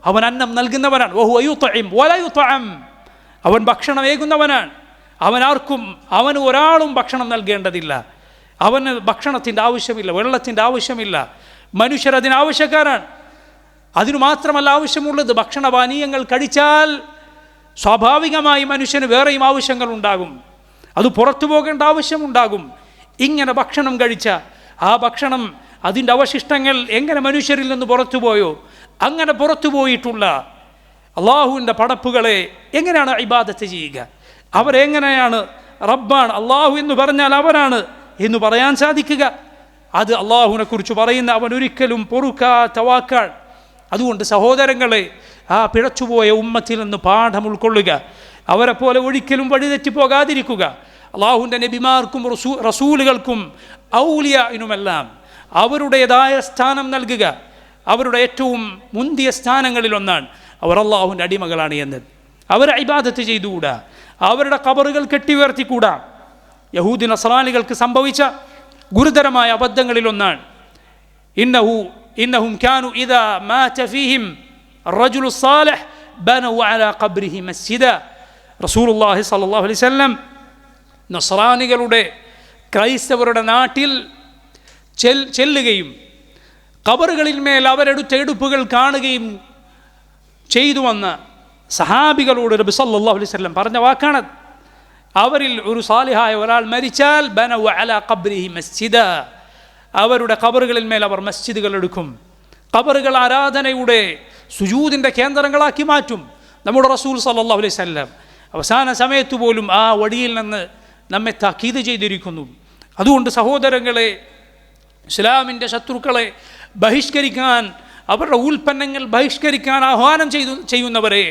Speaker 1: അവൻ അന്നം നൽകുന്നവനാണ്. വഹുവ യുത്ഇം വലാ യുത്അം, അവൻ ഭക്ഷണം ഏകുന്നവനാണ്. അവന് ഒരാളും ഭക്ഷണം നൽകേണ്ടതില്ല. അവന് ഭക്ഷണത്തിൻ്റെ ആവശ്യമില്ല, വെള്ളത്തിൻ്റെ ആവശ്യമില്ല. മനുഷ്യരതിന് ആവശ്യക്കാരാണ്. അതിനു മാത്രമല്ല ആവശ്യമുള്ളത്, ഭക്ഷണപാനീയങ്ങൾ കഴിച്ചാൽ സ്വാഭാവികമായി മനുഷ്യന് വേറെയും ആവശ്യങ്ങൾ ഉണ്ടാകും. അത് പുറത്തു പോകേണ്ട ആവശ്യമുണ്ടാകും. ഇങ്ങനെ ഭക്ഷണം കഴിച്ച ആ ഭക്ഷണം, അതിൻ്റെ അവശിഷ്ടങ്ങൾ എങ്ങനെ മനുഷ്യരിൽ നിന്ന് പുറത്തുപോയോ, അങ്ങനെ പുറത്തുപോയിട്ടുള്ള അള്ളാഹുവിൻ്റെ പടപ്പുകളെ എങ്ങനെയാണ് ഇബാദത്ത് ചെയ്യുക? അവരെങ്ങനെയാണ് റബ്ബാണ്, അള്ളാഹു എന്ന് പറഞ്ഞാൽ അവനാണ് എന്ന് പറയാൻ സാധിക്കുക? അത് അള്ളാഹുവിനെ കുറിച്ച് പറയുന്ന അവൻ ഒരിക്കലും പൊറുക്കാത്ത വാക്കാണ്. അതുകൊണ്ട് സഹോദരങ്ങളെ, ആ പിഴച്ചുപോയ ഉമ്മത്തിൽ നിന്ന് പാഠം ഉൾക്കൊള്ളുക. അവരെ പോലെ ഒരിക്കലും വഴിതെറ്റിപ്പോകാതിരിക്കുക. അള്ളാഹുവിൻ്റെ നബിമാർക്കും റസൂലുകൾക്കും ഔലിയായിനുമെല്ലാം അവരുടേതായ സ്ഥാനം നൽകുക. അവരുടെ ഏറ്റവും മുന്തിയ സ്ഥാനങ്ങളിലൊന്നാണ് അവർ അള്ളാഹുവിൻ്റെ അടിമകളാണ് എന്നത്. അവരെ ഇബാദത്ത് ചെയ്തുകൂടാ, അവരുടെ ഖബറുകൾ കെട്ടിയുയർത്തിക്കൂടാ. യഹൂദി നസ്രാനികൾക്ക് സംഭവിച്ച ഗുരുതരമായ അബദ്ധങ്ങളിലൊന്നാണ് ഇന്നഹും കാനു ഇദാ മാത ഫീഹിം الرجل الصالح بنوا على قبره مسجدا. റസൂലുള്ളാഹി സ്വല്ലല്ലാഹു അലൈഹി വസല്ലം നസ്രാനികളുടെ, ക്രൈസ്തവരുടെ നാട്ടിൽ ചെല്ലുകയും ഖബറുകളിൽ മേൽ അവരെടുത്ത എടുപ്പുകൾ കാണുകയും ചെയ്തുവന്ന സഹാബികളോട് നബി സല്ലല്ലാഹു അലൈഹി വസല്ലം പറഞ്ഞ വാക്കാണ്. അവരിൽ ഒരു സാലിഹായ ഒരാൾ മരിച്ചാൽ ബനവ അലാ ഖബ്രിഹി മസ്ജിദ, അവരുടെ ഖബറുകളിൽ മേൽ അവർ മസ്ജിദുകൾ എടുക്കും. ഖബറുകൾ ആരാധനയുടെ സുജൂദിൻ്റെ കേന്ദ്രങ്ങളാക്കി മാറ്റും. നമ്മുടെ റസൂൽ സല്ലല്ലാഹു അലൈഹി വസല്ലം അവസാന സമയത്ത് പോലും ആ വഴിയിൽ നിന്ന് നമ്മെ താക്കീത് ചെയ്തിരിക്കുന്നു. അതുകൊണ്ട് സഹോദരങ്ങളെ, ഇസ്ലാമിൻ്റെ ശത്രുക്കളെ ബഹിഷ്കരിക്കാൻ, അവരുടെ ഉൽപ്പന്നങ്ങൾ ബഹിഷ്കരിക്കാൻ ആഹ്വാനം ചെയ്യുന്നവരെ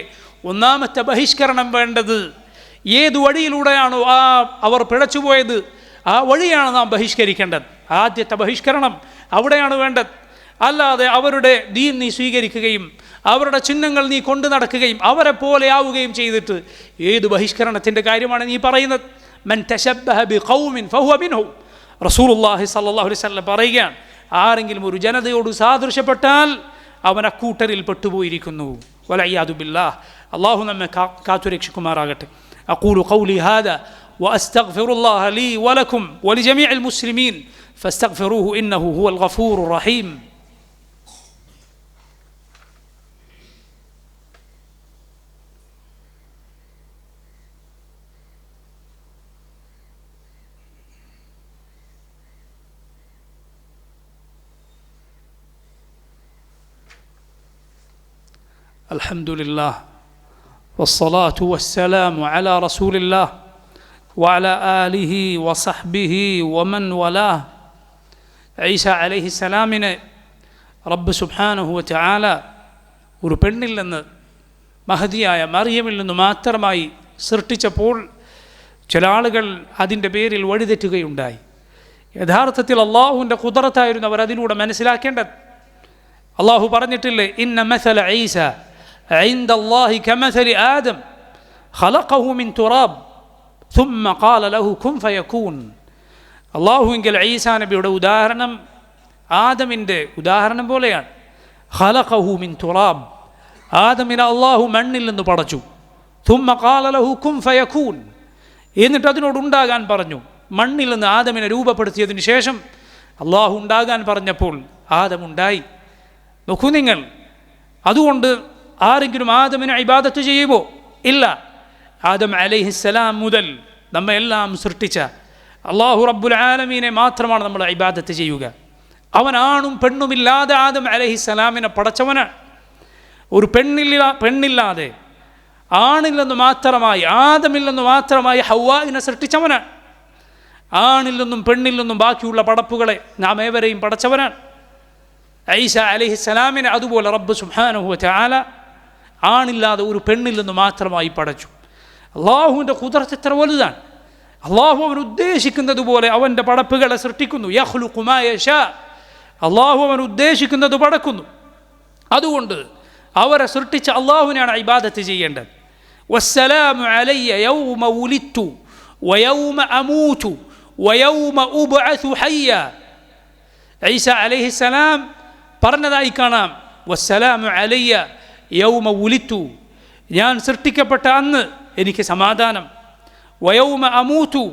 Speaker 1: ഒന്നാമത്തെ ബഹിഷ്കരണം വേണ്ടത് ഏത് വഴിയിലൂടെയാണോ അവർ പിഴച്ചുപോയത് ആ വഴിയാണ് നാം ബഹിഷ്കരിക്കേണ്ടത്. ആദ്യത്തെ ബഹിഷ്കരണം അവിടെയാണ് വേണ്ടത്. അല്ലാതെ അവരുടെ ദീൻ നീ സ്വീകരിക്കുകയും അവരുടെ ചിഹ്നങ്ങൾ നീ കൊണ്ടു നടക്കുകയും അവരെ പോലെ ആവുകയും ചെയ്തിട്ട് ഏത് ബഹിഷ്കരണത്തിൻ്റെ കാര്യമാണ് നീ പറയുന്നത്? മൻ തശബ്ബഹ ബിഖൗമിൻ ഫഹുവ മിൻഹും. റസൂലുള്ളാഹി സ്വല്ലല്ലാഹു അലൈഹി വസല്ലം പറയുകയാണ്, ആരെങ്കിലും ഒരു ജനതയോട് സാദൃശ്യപ്പെട്ടാൽ അവൻ അക്കൂട്ടരിൽ പെട്ടുപോയിരിക്കുന്നു. വലഇയാദു ബില്ലാഹ്. അല്ലാഹു നമ്മെ കാത്തുരക്ഷിക്കുമാറാകട്ടെ. അഖൂലു ഖൗലി ഹാദാ വഅസ്തഗ്ഫിറുല്ലാഹ ലീ വലക്കും വലിജമീഇൽ മുസ്ലിമീൻ ഫസ്തഗ്ഫിറൂഹു ഇന്നഹു ഹുവൽ ഗഫൂറുർ റഹീം. الحمد لله والصلاة والسلام على رسول الله وعلى آله وصحبه ومن والاه. ഈസാ അലൈഹിസ്സലാമിനെ റബ്ബ് സുബ്ഹാനഹു വ തആല ഒരു പെണ്ണിൽ നിന്ന്, മഹദിയായ മറിയമിൽ നിന്ന് മാത്രമായി സൃഷ്ടിച്ചപ്പോൾ ചില ആളുകൾ അതിൻ്റെ പേരിൽ വഴിതെറ്റുകയുണ്ടായി. യഥാർത്ഥത്തിൽ അള്ളാഹുവിൻ്റെ ഖുദ്റത്തായിരുന്നു അവർ അതിലൂടെ മനസ്സിലാക്കേണ്ടത്. അള്ളാഹു പറഞ്ഞിട്ടില്ലേ, ഇന്ന മസല ഈസ عند الله كمثل آدم خلقه من تراب ثم قال له كن فيكون. അള്ളാഹുവിങ്കൽ ഈസാ നബിയുടെ ഉദാഹരണം ആദമിൻ്റെ ഉദാഹരണം പോലെയാണ്. ഖലഖഹു മിൻ തുറാബ്, ആദമിനെ അള്ളാഹു മണ്ണിൽ നിന്ന് പടച്ചു. ثم قال له كن فيكون, എന്നിട്ട് അതിനോടുണ്ടാകാൻ പറഞ്ഞു. മണ്ണിൽ നിന്ന് ആദമിനെ രൂപപ്പെടുത്തിയതിന് ശേഷം അള്ളാഹു ഉണ്ടാകാൻ പറഞ്ഞപ്പോൾ ആദമുണ്ടായി. നോക്കൂ നിങ്ങൾ, അതുകൊണ്ട് ആരെങ്കിലും ആദമിനെ ഇബാദത്ത് ചെയ്യുമോ? ഇല്ല. ആദം അലൈഹിസ്സലാം മുതൽ നമ്മെ എല്ലാം സൃഷ്ടിച്ച അള്ളാഹു റബ്ബുൽ ആലമീനെ മാത്രമാണ് നമ്മൾ ഇബാദത്ത് ചെയ്യുക. അവൻ ആണും പെണ്ണുമില്ലാതെ ആദം അലൈഹിസ്സലാമിനെ പടച്ചവനാണ്. ഒരു പെണ്ണില്ലാതെ ആണിൽ നിന്ന് മാത്രമായി, ആദമിൽ നിന്ന് മാത്രമായി ഹവ്വായിനെ സൃഷ്ടിച്ചവനാണ്. ആണിൽ നിന്നും പെണ്ണിൽ നിന്നും ബാക്കിയുള്ള പടപ്പുകളെ നാം ഏവരെയും പടച്ചവനാണ്. ഈസാ അലൈഹിസ്സലാമിനെ അതുപോലെ റബ്ബ് സുബ്ഹാനഹു വ തആല ആണില്ലാതെ ഒരു പെണ്ണിൽ നിന്ന് മാത്രമായി പടച്ചു. അള്ളാഹുവിൻ്റെ ഖുദ്റത്ത് എത്ര വലുതാണ്! അള്ളാഹു അവൻ ഉദ്ദേശിക്കുന്നത് പോലെ അവൻ്റെ പടപ്പുകളെ സൃഷ്ടിക്കുന്നു. യഖ്ലുഖു മാ യശാ, അള്ളാഹു അവൻ ഉദ്ദേശിക്കുന്നത് പടക്കുന്നു. അതുകൊണ്ട് അവരെ സൃഷ്ടിച്ച അള്ളാഹുവിനാണ് ഇബാദത്ത് ചെയ്യേണ്ടത്. വസ്സലാമു അലയ്യ യൗമ വുലിദ്തു വയൗമ അമൂതു വയൗമ ഉബ്അസു ഹയ്യ. ഈസാ അലൈഹിസ്സലാം പറഞ്ഞതായി കാണാം, വസ്സലാമു അലയ്യ യൗമ വുലിദ്തു, ഞാൻ സൃഷ്ടിക്കപ്പെട്ട അന്ന് എനിക്ക് സമാധാനം. വയൗമ അമൂതു,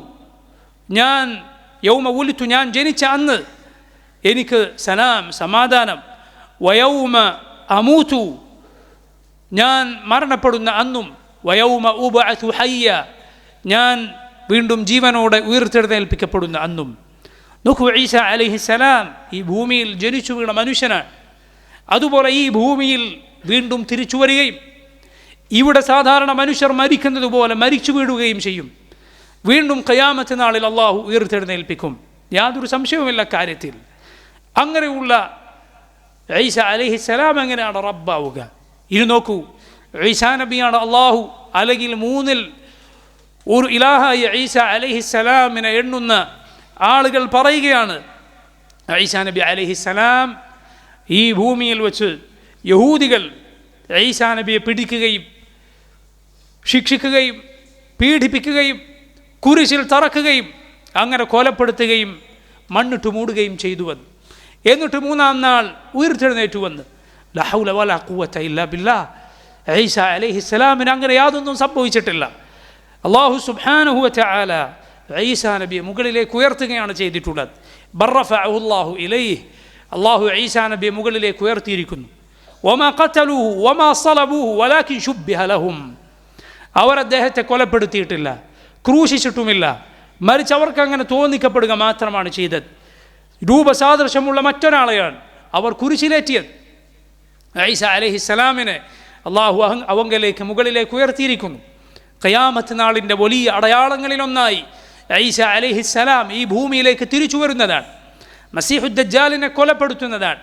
Speaker 1: യൗമ വുലിദ്തു, ഞാൻ ജനിച്ച അന്ന് എനിക്ക് സലാം, സമാധാനം. വയൗമ അമൂതു, ഞാൻ മരണപ്പെടുന്ന അന്നും. വയൗമ ഉബ്അസു ഹയ്യ, ഞാൻ വീണ്ടും ജീവനോടെ ഉയർത്തെഴുന്നേൽപ്പിക്കപ്പെടുന്ന അന്നും. നോക്കൂ, ഈസാ അലൈഹിസ്സലാം ഈ ഭൂമിയിൽ ജനിച്ചു വീണ മനുഷ്യനാണ്. അതുപോലെ ഈ ഭൂമിയിൽ വീണ്ടും തിരിച്ചു വരികയും ഇവിടെ സാധാരണ മനുഷ്യർ മരിക്കുന്നത് പോലെ മരിച്ചു വീഴുകയും ചെയ്യും. വീണ്ടും ഖിയാമത്ത് നാളിൽ അള്ളാഹു ഉയർത്തെഴുന്നേൽപ്പിക്കും. യാതൊരു സംശയവുമില്ല കാര്യത്തിൽ. അങ്ങനെയുള്ള ഈസാ അലൈഹിസ്സലാം എങ്ങനെയാണ് റബ്ബാവുക? ഇനി നോക്കൂ, ഈസാ നബിയാണ് അള്ളാഹു അല്ലെങ്കിൽ മൂന്നിൽ ഒരു ഇലാഹായ ഈസാ അലൈഹിസ്സലാമിനെ എണ്ണുന്ന ആളുകൾ പറയുകയാണ്, ഈസാ നബി അലൈഹിസ്സലാം ഈ ഭൂമിയിൽ വെച്ച് യഹൂദികൾ ഈസാ നബിയെ പിടിക്കുകയും ശിക്ഷിക്കുകയും പീഡിപ്പിക്കുകയും കുരിശിൽ തറക്കുകയും അങ്ങനെ കൊലപ്പെടുത്തുകയും മണ്ണിട്ട് മൂടുകയും ചെയ്തുവെന്ന്. എന്നിട്ട് മൂന്നാം നാൾ ഉയർത്തെഴുന്നേറ്റുവെന്ന്. ലാ ഹൗല വലാ ഖുവത ഇല്ലാ ബില്ലാഹ്. ഈസാ അലൈഹിസ്സലാമിന് അങ്ങനെ യാതൊന്നും സംഭവിച്ചിട്ടില്ല. അല്ലാഹു സുബ്ഹാനഹു വ തആല ഈസാ നബിയെ മുകളിലേക്ക് ഉയർത്തുകയാണ് ചെയ്തിട്ടുള്ളത്. ബർറഫഅഹു അല്ലാഹു ഇലൈഹി, അല്ലാഹു ഈസാ നബിയെ മുകളിലേക്ക് ഉയർത്തിയിരിക്കുന്നു. വമാ ഖതലൂഹു വമാ സലബൂഹു വലാകിൻ ശുബ്ബിഹ ലഹും, അവർ അദ്ദേഹത്തെ കൊലപ്പെടുത്തിയിട്ടില്ല, ക്രൂശിച്ചിട്ടുമില്ല, മറിച്ച് അവർക്ക് അങ്ങനെ തോന്നിക്കപ്പെടുക മാത്രമാണ് ചെയ്തത്. രൂപസാദൃശ്യമുള്ള മറ്റൊരാളെയാണ് അവർ കുരിശിലേറ്റിയത്. ഈസ അലൈഹിസ്സലാമിനെ അള്ളാഹു അവങ്കലേക്ക് മുകളിലേക്ക് ഉയർത്തിയിരിക്കുന്നു. ഖിയാമത്ത് നാളിൻ്റെ വലിയ അടയാളങ്ങളിലൊന്നായി ഈസ അലൈഹിസ്സലാം ഈ ഭൂമിയിലേക്ക് തിരിച്ചു വരുന്നതാണ്. മസീഹുദ് ദജ്ജാലിനെ കൊലപ്പെടുത്തുന്നതാണ്.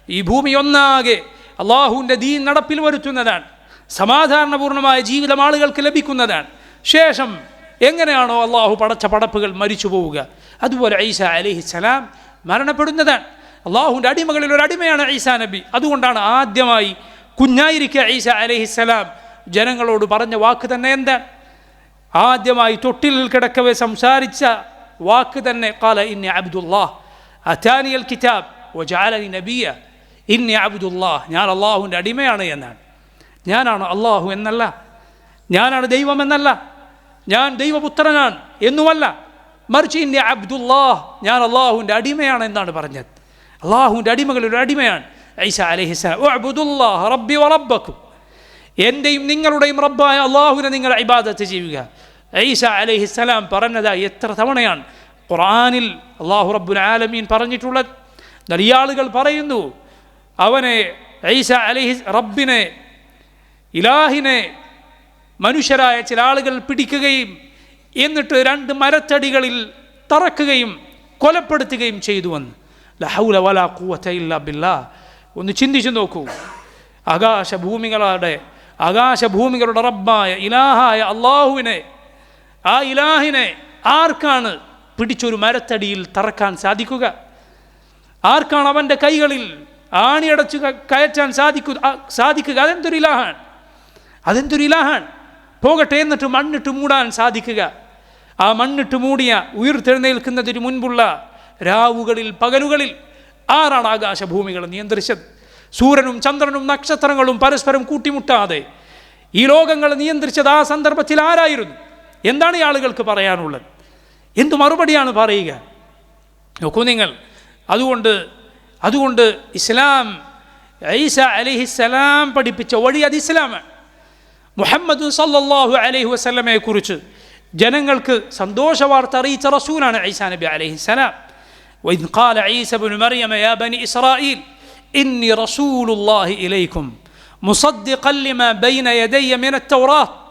Speaker 1: ഈ ഭൂമി ഒന്നാകെ അള്ളാഹുവിൻ്റെ ദീൻ നടപ്പിൽ വരുത്തുന്നതാണ്. സമാധാനപൂർണമായ ജീവിതം ആളുകൾക്ക് ലഭിക്കുന്നതാണ്. ശേഷം എങ്ങനെയാണോ അള്ളാഹു പടച്ച പടപ്പുകൾ മരിച്ചു പോവുക, അതുപോലെ ഈസ അലൈഹിസ്സലാം മരണപ്പെടുന്നതാണ്. അള്ളാഹുവിൻ്റെ അടിമകളിൽ ഒരു അടിമയാണ് ഈസാ നബി. അതുകൊണ്ടാണ് ആദ്യമായി കുഞ്ഞായിരിക്കെ ഈസ അലൈഹിസ്സലാം ജനങ്ങളോട് പറഞ്ഞ വാക്ക് തന്നെ എന്താണ്? ആദ്യമായി തൊട്ടിൽ കിടക്കവെ സംസാരിച്ച വാക്ക് തന്നെ ഖാല ഇന്നി അബ്ദുല്ലാഹ് അതാനിയൽ കിതാബ് വജഅലനി നബിയ ഇന്നി അബ്ദുല്ലാഹ്, ഞാൻ അള്ളാഹുവിൻ്റെ അടിമയാണ് എന്നാണ്. ഞാനാണ് അള്ളാഹു എന്നല്ല, ഞാനാണ് ദൈവം എന്നല്ല, ഞാൻ ദൈവപുത്രനാണ് എന്നുമല്ല, മറിച്ച് ഇന്നി അബ്ദുല്ലാഹ്, ഞാൻ അള്ളാഹുവിൻ്റെ അടിമയാണ് എന്നാണ് പറഞ്ഞത്. അള്ളാഹുവിൻ്റെ അടിമകളൊരു അടിമയാണ് ഈസ അലൈഹിസ്സലാം. ഉഅ്ബുദുല്ലാഹ റബ്ബി വറബ്ബക്കും, എൻ്റെയും നിങ്ങളുടെയും റബ്ബായ അള്ളാഹുവിനെ നിങ്ങൾ ഇബാദത്ത് ചെയ്യുക. ഈസ അലൈഹിസ്സലാം പറഞ്ഞതായി എത്ര തവണയാണ് ഖുർആനിൽ അള്ളാഹു റബ്ബുൽ ആലമീൻ പറഞ്ഞിട്ടുള്ളത്. ആളുകൾ പറയുന്നു അവനെ ഈസ റബ്ബിനെ, ഇലാഹിനെ മനുഷ്യരായ ചില ആളുകൾ പിടിക്കുകയും എന്നിട്ട് 2 മരത്തടികളിൽ തറക്കുകയും കൊലപ്പെടുത്തുകയും ചെയ്തുവെന്ന്. ലാ ഹൗല വലാ ഖുവത ഇല്ലാ ബില്ലാഹ്. ഒന്ന് ചിന്തിച്ചു നോക്കൂ. ആകാശഭൂമികളുടെ റബ്ബായ ഇലാഹായ അള്ളാഹുവിനെ, ആ ഇലാഹിനെ ആർക്കാണ് പിടിച്ചൊരു മരത്തടിയിൽ തറക്കാൻ സാധിക്കുക? ആർക്കാണ് അവൻ്റെ കൈകളിൽ ആണിയടച്ചു കയറ്റാൻ സാധിക്കുക? അതെന്തൊരു ഇലാഹാണ്. പോകട്ടെ, എന്നിട്ട് മണ്ണിട്ട് മൂടാൻ സാധിക്കുക? ആ മണ്ണിട്ട് മൂടിയ ഉയർത്തെഴുന്നേൽക്കുന്നതിന് മുൻപുള്ള രാവുകളിൽ പകലുകളിൽ ആരാണ് ആകാശഭൂമികളെ നിയന്ത്രിച്ചത്? സൂര്യനും ചന്ദ്രനും നക്ഷത്രങ്ങളും പരസ്പരം കൂട്ടിമുട്ടാതെ ഈ ലോകങ്ങളെ നിയന്ത്രിച്ചത് ആ സന്ദർഭത്തിൽ ആരായിരുന്നു? എന്താണ് ഈ ആളുകൾക്ക് പറയാനുള്ളത്? എന്തു മറുപടിയാണ് പറയുക? നോക്കൂ നിങ്ങൾ. അതുകൊണ്ട് ഇസ്ലാം, ഈസ അലൈഹിസ്സലാം പഠിപ്പിച്ച വഴി അത് ഇസ്ലാമാണ്. മുഹമ്മദ് സല്ലല്ലാഹു അലൈഹി വസല്ലമയെ കുറിച്ച് ജനങ്ങൾക്ക് സന്തോഷവാർത്ത അറിയിച്ച റസൂലാണ് ഈസാ നബി അലൈഹിസ്സലാം. വഇദ് ഖാല ഈസ ഇബ്നു മറിയം യാ ബനി ഇസ്രായീൽ ഇന്നി റസൂലുള്ളാഹി ഇലൈക്കും മുസദ്ദിഖൻ ലിമാ ബൈന യദയ്യ മിന അത്തൗറാത്ത്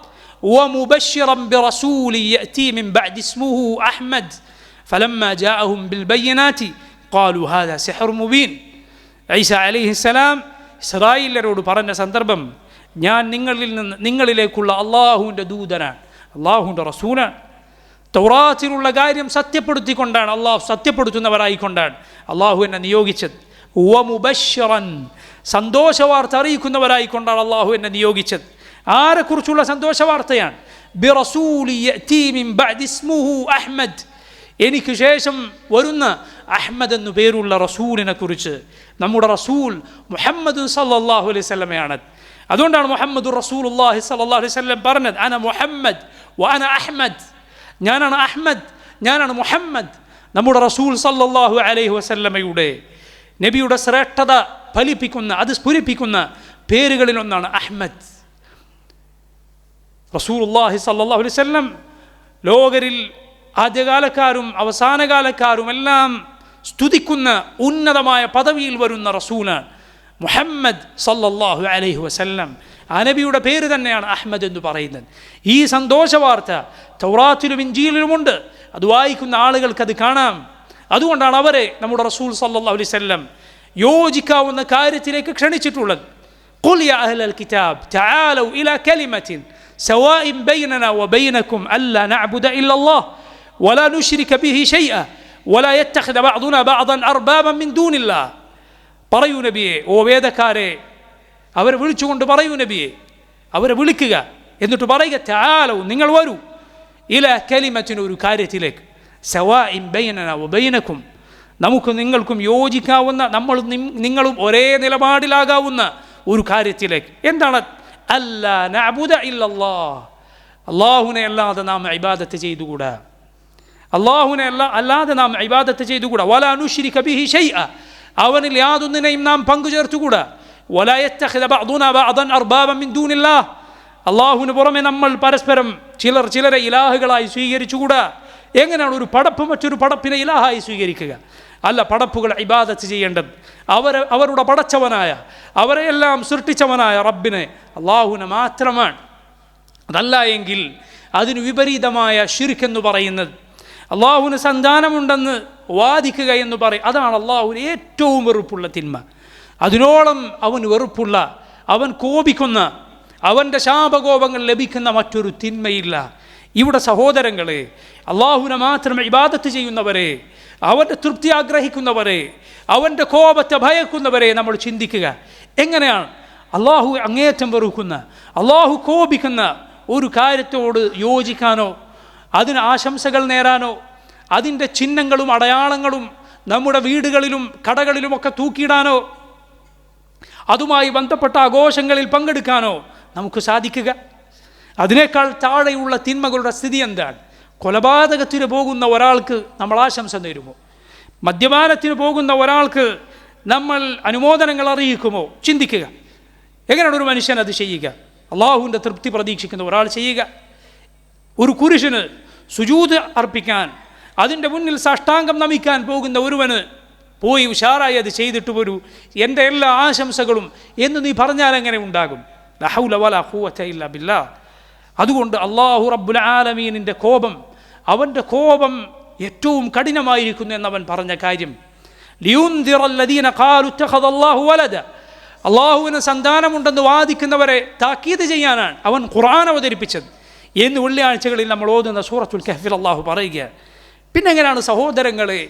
Speaker 1: ومبشرا برسول يأتي من بعد اسمه أحمد فلما جاءهم بالبينات قالوا هذا سحر مبين. ഈസ അലൈഹിസ്സലാം ഇസ്രായേലിയരോട് പറഞ്ഞ സന്ദർഭം, ഞാൻ നിങ്ങളിലേക്കുള്ള അള്ളാഹുവിൻ്റെ ദൂതനാണ്, അള്ളാഹുവിൻ്റെ റസൂലാണ്. തൗറാത്തിലുള്ള കാര്യം സത്യപ്പെടുത്തിക്കൊണ്ടാണ്, സത്യപ്പെടുത്തുന്നവരായിക്കൊണ്ടാണ് അള്ളാഹു എന്നെ നിയോഗിച്ചത്. വമുബശ്ശിറൻ, സന്തോഷവാർത്ത അറിയിക്കുന്നവരായിക്കൊണ്ടാണ് അള്ളാഹു എന്നെ നിയോഗിച്ചത്. ആരെക്കുറിച്ചുള്ള സന്തോഷവാർത്തയാണ്? ബിറസൂലി യഅതി മിൻ ബഅദി ഇസ്മുഹു അഹ്മദ്, എനിക്ക് ശേഷം വരുന്ന അഹ്മദ് എന്നു പേരുള്ള റസൂലിനെ കുറിച്ച്. നമ്മുടെ റസൂൽ മുഹമ്മദ് സല്ലല്ലാഹു അലൈഹി വസല്ലമയാണ്. അതുകൊണ്ടാണ് മുഹമ്മദ് റസൂലുള്ളാഹി സല്ലല്ലാഹു അലൈഹി വസല്ലം പറഞ്ഞത്, അന മുഹമ്മദ് വ അന അഹ്മദ്, ഞാനാണ് അഹ്മദ്, ഞാനാണ് മുഹമ്മദ്. നമ്മുടെ റസൂൽ സല്ലല്ലാഹു അലൈഹി വസല്ലമയുടെ നബിയുടെ ശ്രേഷ്ഠത ഫലിപ്പിക്കുന്ന, അത് സ്ഫുരിപ്പിക്കുന്ന പേരുകളിലൊന്നാണ് അഹ്മദ്. റസൂലുള്ളാഹി സല്ലല്ലാഹു അലൈഹി വസല്ലം ലോകരിൽ ആദ്യകാലക്കാരും അവസാനകാലക്കാരും എല്ലാം സ്തുതിക്കുന്ന ഉന്നതമായ പദവിയിൽ വരുന്ന റസൂലാണ് മുഹമ്മദ് സല്ലല്ലാഹു അലൈഹി വസല്ലം. ആ നബിയുടെ പേര് തന്നെയാണ് അഹ്മദ് എന്ന് പറയുന്നത്. ഈ സന്തോഷവാർത്ത തൗറാത്തിലും ഇൻജീലിലുമുണ്ട്. അത് വായിക്കുന്ന ആളുകൾക്ക് അത് കാണാം. അതുകൊണ്ടാണ് അവരെ നമ്മുടെ റസൂൽ സല്ലല്ലാഹു അലൈഹി വസല്ലം യോജിക്കാവുന്ന കാര്യത്തിലേക്ക് ക്ഷണിച്ചിട്ടുള്ളത്. ഖുൽ യാ അഹ്ലൽ കിതാബ് തആലൂ ഇലാ കലിമത്തിൻ സവാഇൻ ബൈനനാ വബൈനകും അല്ലാ നഅ്ബുദ ഇല്ലല്ലാഹ് വലാ നുശ്രിക ബിഹി ശൈഅ വലാ യത്തഖിദ ബഅദുനാ ബഅദൻ അർബാബൻ മിൻ ദൂനില്ലാഹ്. പറയൂ നബിയെ, ഓ വേദക്കാരെ, അവരെ വിളിച്ചുകൊണ്ട് പറയൂ നബിയെ, അവരെ വിളിക്കുക, എന്നിട്ട് പറയുക തആലൂ, നിങ്ങൾ വരൂ, ഇലാ കലിമത്തിൻ, ഒരു കാര്യത്തിലേക്ക്, സവാഇൻ ബൈനനാ വബൈനകും, നമുക്ക് നിങ്ങൾക്കും യോജിക്കാവുന്ന, നമ്മളും നിങ്ങളും ഒരേ നിലപാടിലാകാവുന്ന ഒരു കാര്യത്തിലേക്ക്. എന്താണ്? അല്ലാ നഅ്ബുദ ഇല്ലല്ലാഹ്, അല്ലാഹുവിനെ അല്ലാതെ നാം ഇബാദത്ത് ചെയ്തുകൂടാ, അല്ലാഹുവിനെ അല്ലാതെ നാം ഇബാദത്ത് ചെയ്തുകൂടാ. വലാ നുശ്രിക ബിഹി ശൈഅ, അവനിൽ യാതൊന്നിനെയും നാം പങ്കുചേർത്തുകൂടാ. വലാ യത്തഖിദ ബഅദുനാ ബഅദൻ അർബാബൻ മിൻ ദൂനില്ലാഹ്, അല്ലാഹുവിന് പുറമെ നമ്മൾ പരസ്പരം ചിലരെ ഇലാഹുകളായി സ്വീകരിച്ചുകൂടാ. എങ്ങനെയാണ് ഒരു പടപ്പ് മറ്റൊരു പടപ്പിനെ ഇലാഹായി സ്വീകരിക്കുക? അല്ല, പടപ്പുകൾ ഇബാദത്ത് ചെയ്യേണ്ടത് അവരുടെ പടച്ചവനായ, അവരെയെല്ലാം സൃഷ്ടിച്ചവനായ റബ്ബിനെ, അള്ളാഹുവിനെ മാത്രമാണ്. അതല്ല എങ്കിൽ അതിന് വിപരീതമായ ശിർക്ക് എന്ന് പറയുന്നത്, അള്ളാഹുവിന് സന്താനമുണ്ടെന്ന് വാദിക്കുക എന്ന് പറയും, അതാണ് അള്ളാഹുവിന് ഏറ്റവും വെറുപ്പുള്ള തിന്മ. അതിനോളം അവൻ വെറുപ്പുള്ള, അവൻ കോപിക്കുന്ന, അവൻ്റെ ശാപകോപങ്ങൾ ലഭിക്കുന്ന മറ്റൊരു തിന്മയില്ല. ഇവിടെ സഹോദരങ്ങളെ, അള്ളാഹുവിനെ മാത്രം ഇബാദത്ത് ചെയ്യുന്നവരെ, അവൻ്റെ തൃപ്തി ആഗ്രഹിക്കുന്നവരെ, അവൻ്റെ കോപത്തെ ഭയക്കുന്നവരെ നമ്മൾ ചിന്തിക്കുക. എങ്ങനെയാണ് അള്ളാഹു അങ്ങേയറ്റം വെറുക്കുന്ന, അള്ളാഹു കോപിക്കുന്ന ഒരു കാര്യത്തോട് യോജിക്കാനോ അതിന് ആശംസകൾ നേരാനോ അതിൻ്റെ ചിഹ്നങ്ങളും അടയാളങ്ങളും നമ്മുടെ വീടുകളിലും കടകളിലുമൊക്കെ തൂക്കിയിടാനോ അതുമായി ബന്ധപ്പെട്ട ആഘോഷങ്ങളിൽ പങ്കെടുക്കാനോ നമുക്ക് സാധിക്കുക? അതിനേക്കാൾ താഴെയുള്ള തിന്മകളുടെ സ്ഥിതി എന്താണ്? കൊലപാതകത്തിന് പോകുന്ന ഒരാൾക്ക് നമ്മൾ ആശംസ നേരുമോ? മദ്യപാനത്തിന് പോകുന്ന ഒരാൾക്ക് നമ്മൾ അനുമോദനങ്ങൾ അറിയിക്കുമോ? ചിന്തിക്കുക. എങ്ങനെയാണ് ഒരു മനുഷ്യൻ അത് ചെയ്യുക? അള്ളാഹുവിൻ്റെ തൃപ്തി പ്രതീക്ഷിക്കുന്ന ഒരാൾ ചെയ്യുക. ഒരു കുരിശിന് സുജൂദ് അർപ്പിക്കാൻ, അതിൻ്റെ മുന്നിൽ സാഷ്ടാംഗം നമിക്കാൻ പോകുന്ന ഒരുവന് പോയി ഉഷാറായി അത് ചെയ്തിട്ട് വരൂ, എൻ്റെ എല്ലാ ആശംസകളും എന്ന് നീ പറഞ്ഞാൽ എങ്ങനെ ഉണ്ടാകും? ലാ ഹൗല വലാ ഖുവത ഇല്ലാ ബില്ലാഹ്. അതുകൊണ്ട് അല്ലാഹു റബ്ബുൽ ആലമീനിൻ്റെ കോപം, അവൻ്റെ കോപം ഏറ്റവും കഠിനമായിരിക്കുന്നു എന്നവൻ പറഞ്ഞ കാര്യം, ലിയുൻദിറല്ലദീന ഖാലു ഇത്തഖദല്ലാഹു വലദ, അള്ളാഹുവിന് സന്താനമുണ്ടെന്ന് വാദിക്കുന്നവരെ താക്കീത് ചെയ്യാനാണ് അവൻ ഖുർആൻ അവതരിപ്പിച്ചത് എന്ന് വെള്ളിയാഴ്ചകളിൽ നമ്മൾ ഓതുന്ന സൂറത്തുൽ കഹ്ഫിൽ അള്ളാഹു പറയുകയാണ്. പിന്നെ എങ്ങനെയാണ് സഹോദരങ്ങളെ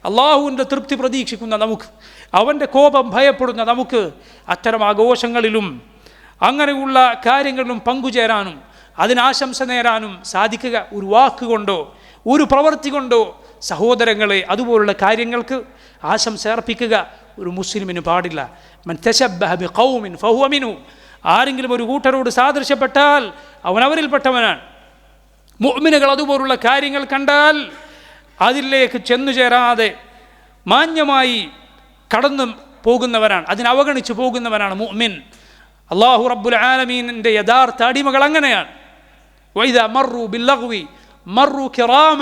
Speaker 1: അള്ളാഹുവിൻ്റെ തൃപ്തി പ്രതീക്ഷിക്കുന്ന നമുക്ക്, അവൻ്റെ കോപം ഭയപ്പെടുന്ന നമുക്ക് അത്തരം ആഘോഷങ്ങളിലും അങ്ങനെയുള്ള കാര്യങ്ങളിലും പങ്കുചേരാനും അതിനാശംസ നേരാനും സാധിക്കുക? ഒരു വാക്കുകൊണ്ടോ ഒരു പ്രവൃത്തി കൊണ്ടോ സഹോദരങ്ങളെ അതുപോലുള്ള കാര്യങ്ങൾക്ക് ആശംസ അർപ്പിക്കുക ഒരു മുസ്ലിമിന് പാടില്ല. മൻ തശബ്ബഹ ബിഖൗമിൻ ഫഹുവ മിൻഹും, ആരെങ്കിലും ഒരു കൂട്ടരോട് സാദൃശ്യപ്പെട്ടാൽ അവൻ അവരിൽപ്പെട്ടവനാണ്. മുഅ്മിനുകൾ അതുപോലുള്ള കാര്യങ്ങൾ കണ്ടാൽ അതിലേക്ക് ചെന്നു ചേരാതെ മാന്യമായി കടന്നു പോകുന്നവരാണ്, അതിനവഗണിച്ചു പോകുന്നവനാണ് മുഅ്മിൻ. അല്ലാഹു റബ്ബുൽ ആലമീനിൻ്റെ യഥാർത്ഥ അടിമകൾ അങ്ങനെയാണ്. വഇദാ മർറു ബില്ലഗ്വി മർറു കിറാമ,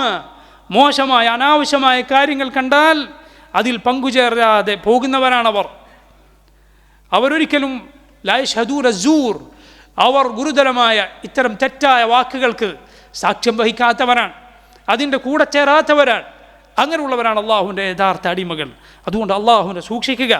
Speaker 1: മോശമായ അനാവശ്യമായ കാര്യങ്ങൾ കണ്ടാൽ അതിൽ പങ്കുചേരാതെ പോകുന്നവരാണവർ. അവരൊരിക്കലും ലാ യശ്ഹദൂന സൂർ, അവർ ഗുരുതരമായ ഇത്തരം തെറ്റായ വാക്കുകൾക്ക് സാക്ഷ്യം വഹിക്കാത്തവരാണ്, അതിൻ്റെ കൂടെ ചേരാത്തവരാണ്. അങ്ങനെയുള്ളവരാണ് അള്ളാഹുവിൻ്റെ യഥാർത്ഥ അടിമകൾ. അതുകൊണ്ട് അള്ളാഹുവിനെ സൂക്ഷിക്കുക,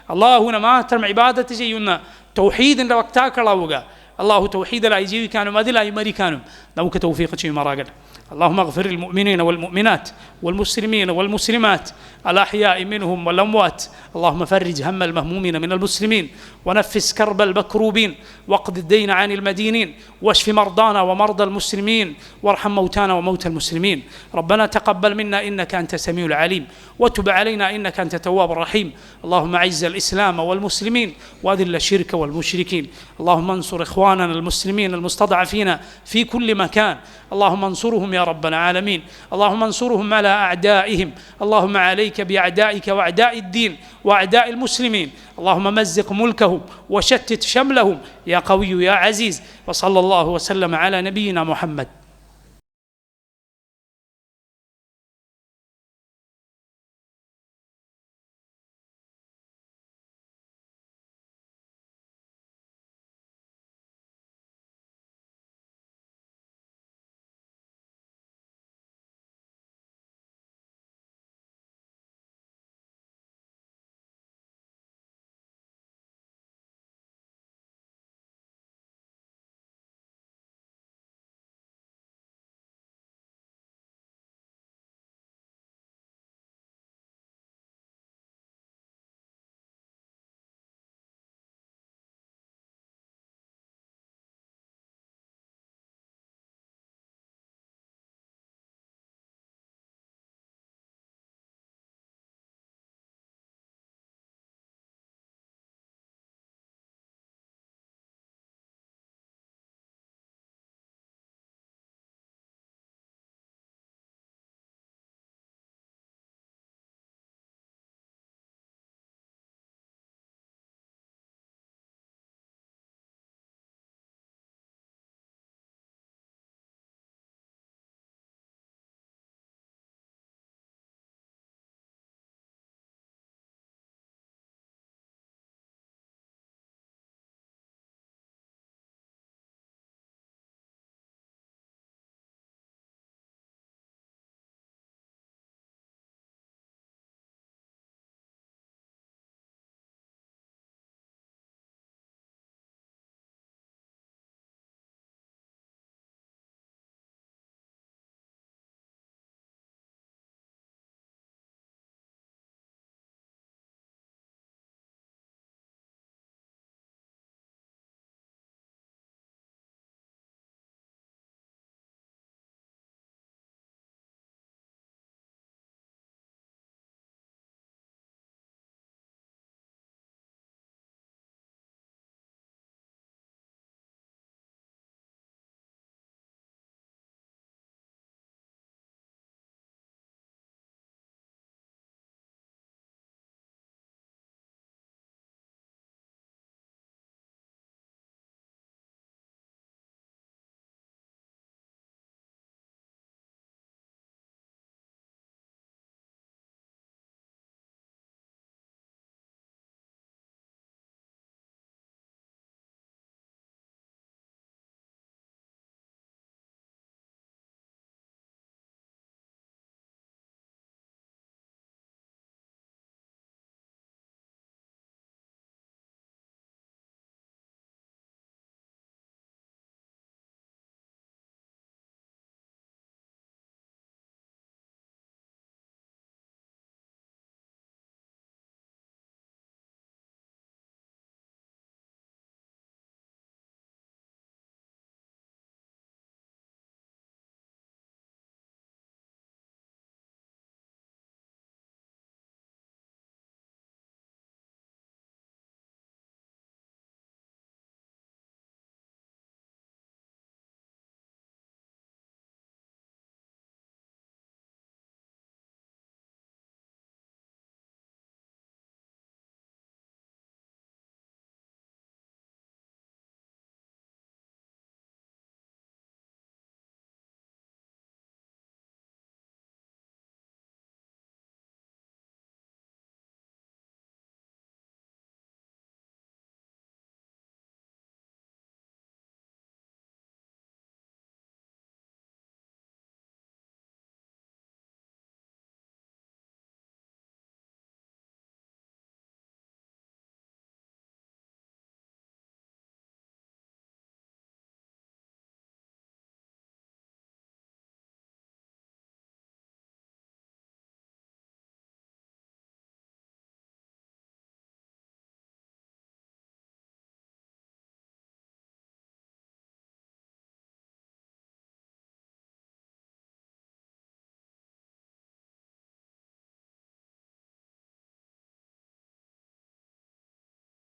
Speaker 1: അള്ളാഹുവിനെ മാത്രം ഇബാദത്ത് ചെയ്യുന്ന തൗഹീദിൻ്റെ വക്താക്കളാവുക. അള്ളാഹു തൗഹീദിലായി ജീവിക്കാനും അതിലായി മരിക്കാനും നമുക്ക് തൗഫീഖ് ചെയ്യുമാറാകട്ടെ. اللهم اغفر للمؤمنين والمؤمنات والمسلمين والمسلمات الأحياء منهم والأموات. اللهم فرج هم المهمومين من المسلمين ونفس كرب المكروبين واقض الدين عن المدينين واشف مرضانا ومرضى المسلمين وارحم موتانا وموتى المسلمين. ربنا تقبل منا إنك أنت السميع العليم وتب علينا إنك أنت التواب الرحيم. اللهم أعز الإسلام والمسلمين وأذل الشرك والمشركين. اللهم انصر إخواننا المسلمين المستضعفين في كل مكان. اللهم انصرهم يا رب العالمين. اللهم انصرهم على أعدائهم. اللهم عليك بأعدائك وأعداء الدين وأعداء المسلمين. اللهم مزق ملكهم وشتت شملهم يا قوي يا عزيز. وصلى الله وسلم على نبينا محمد.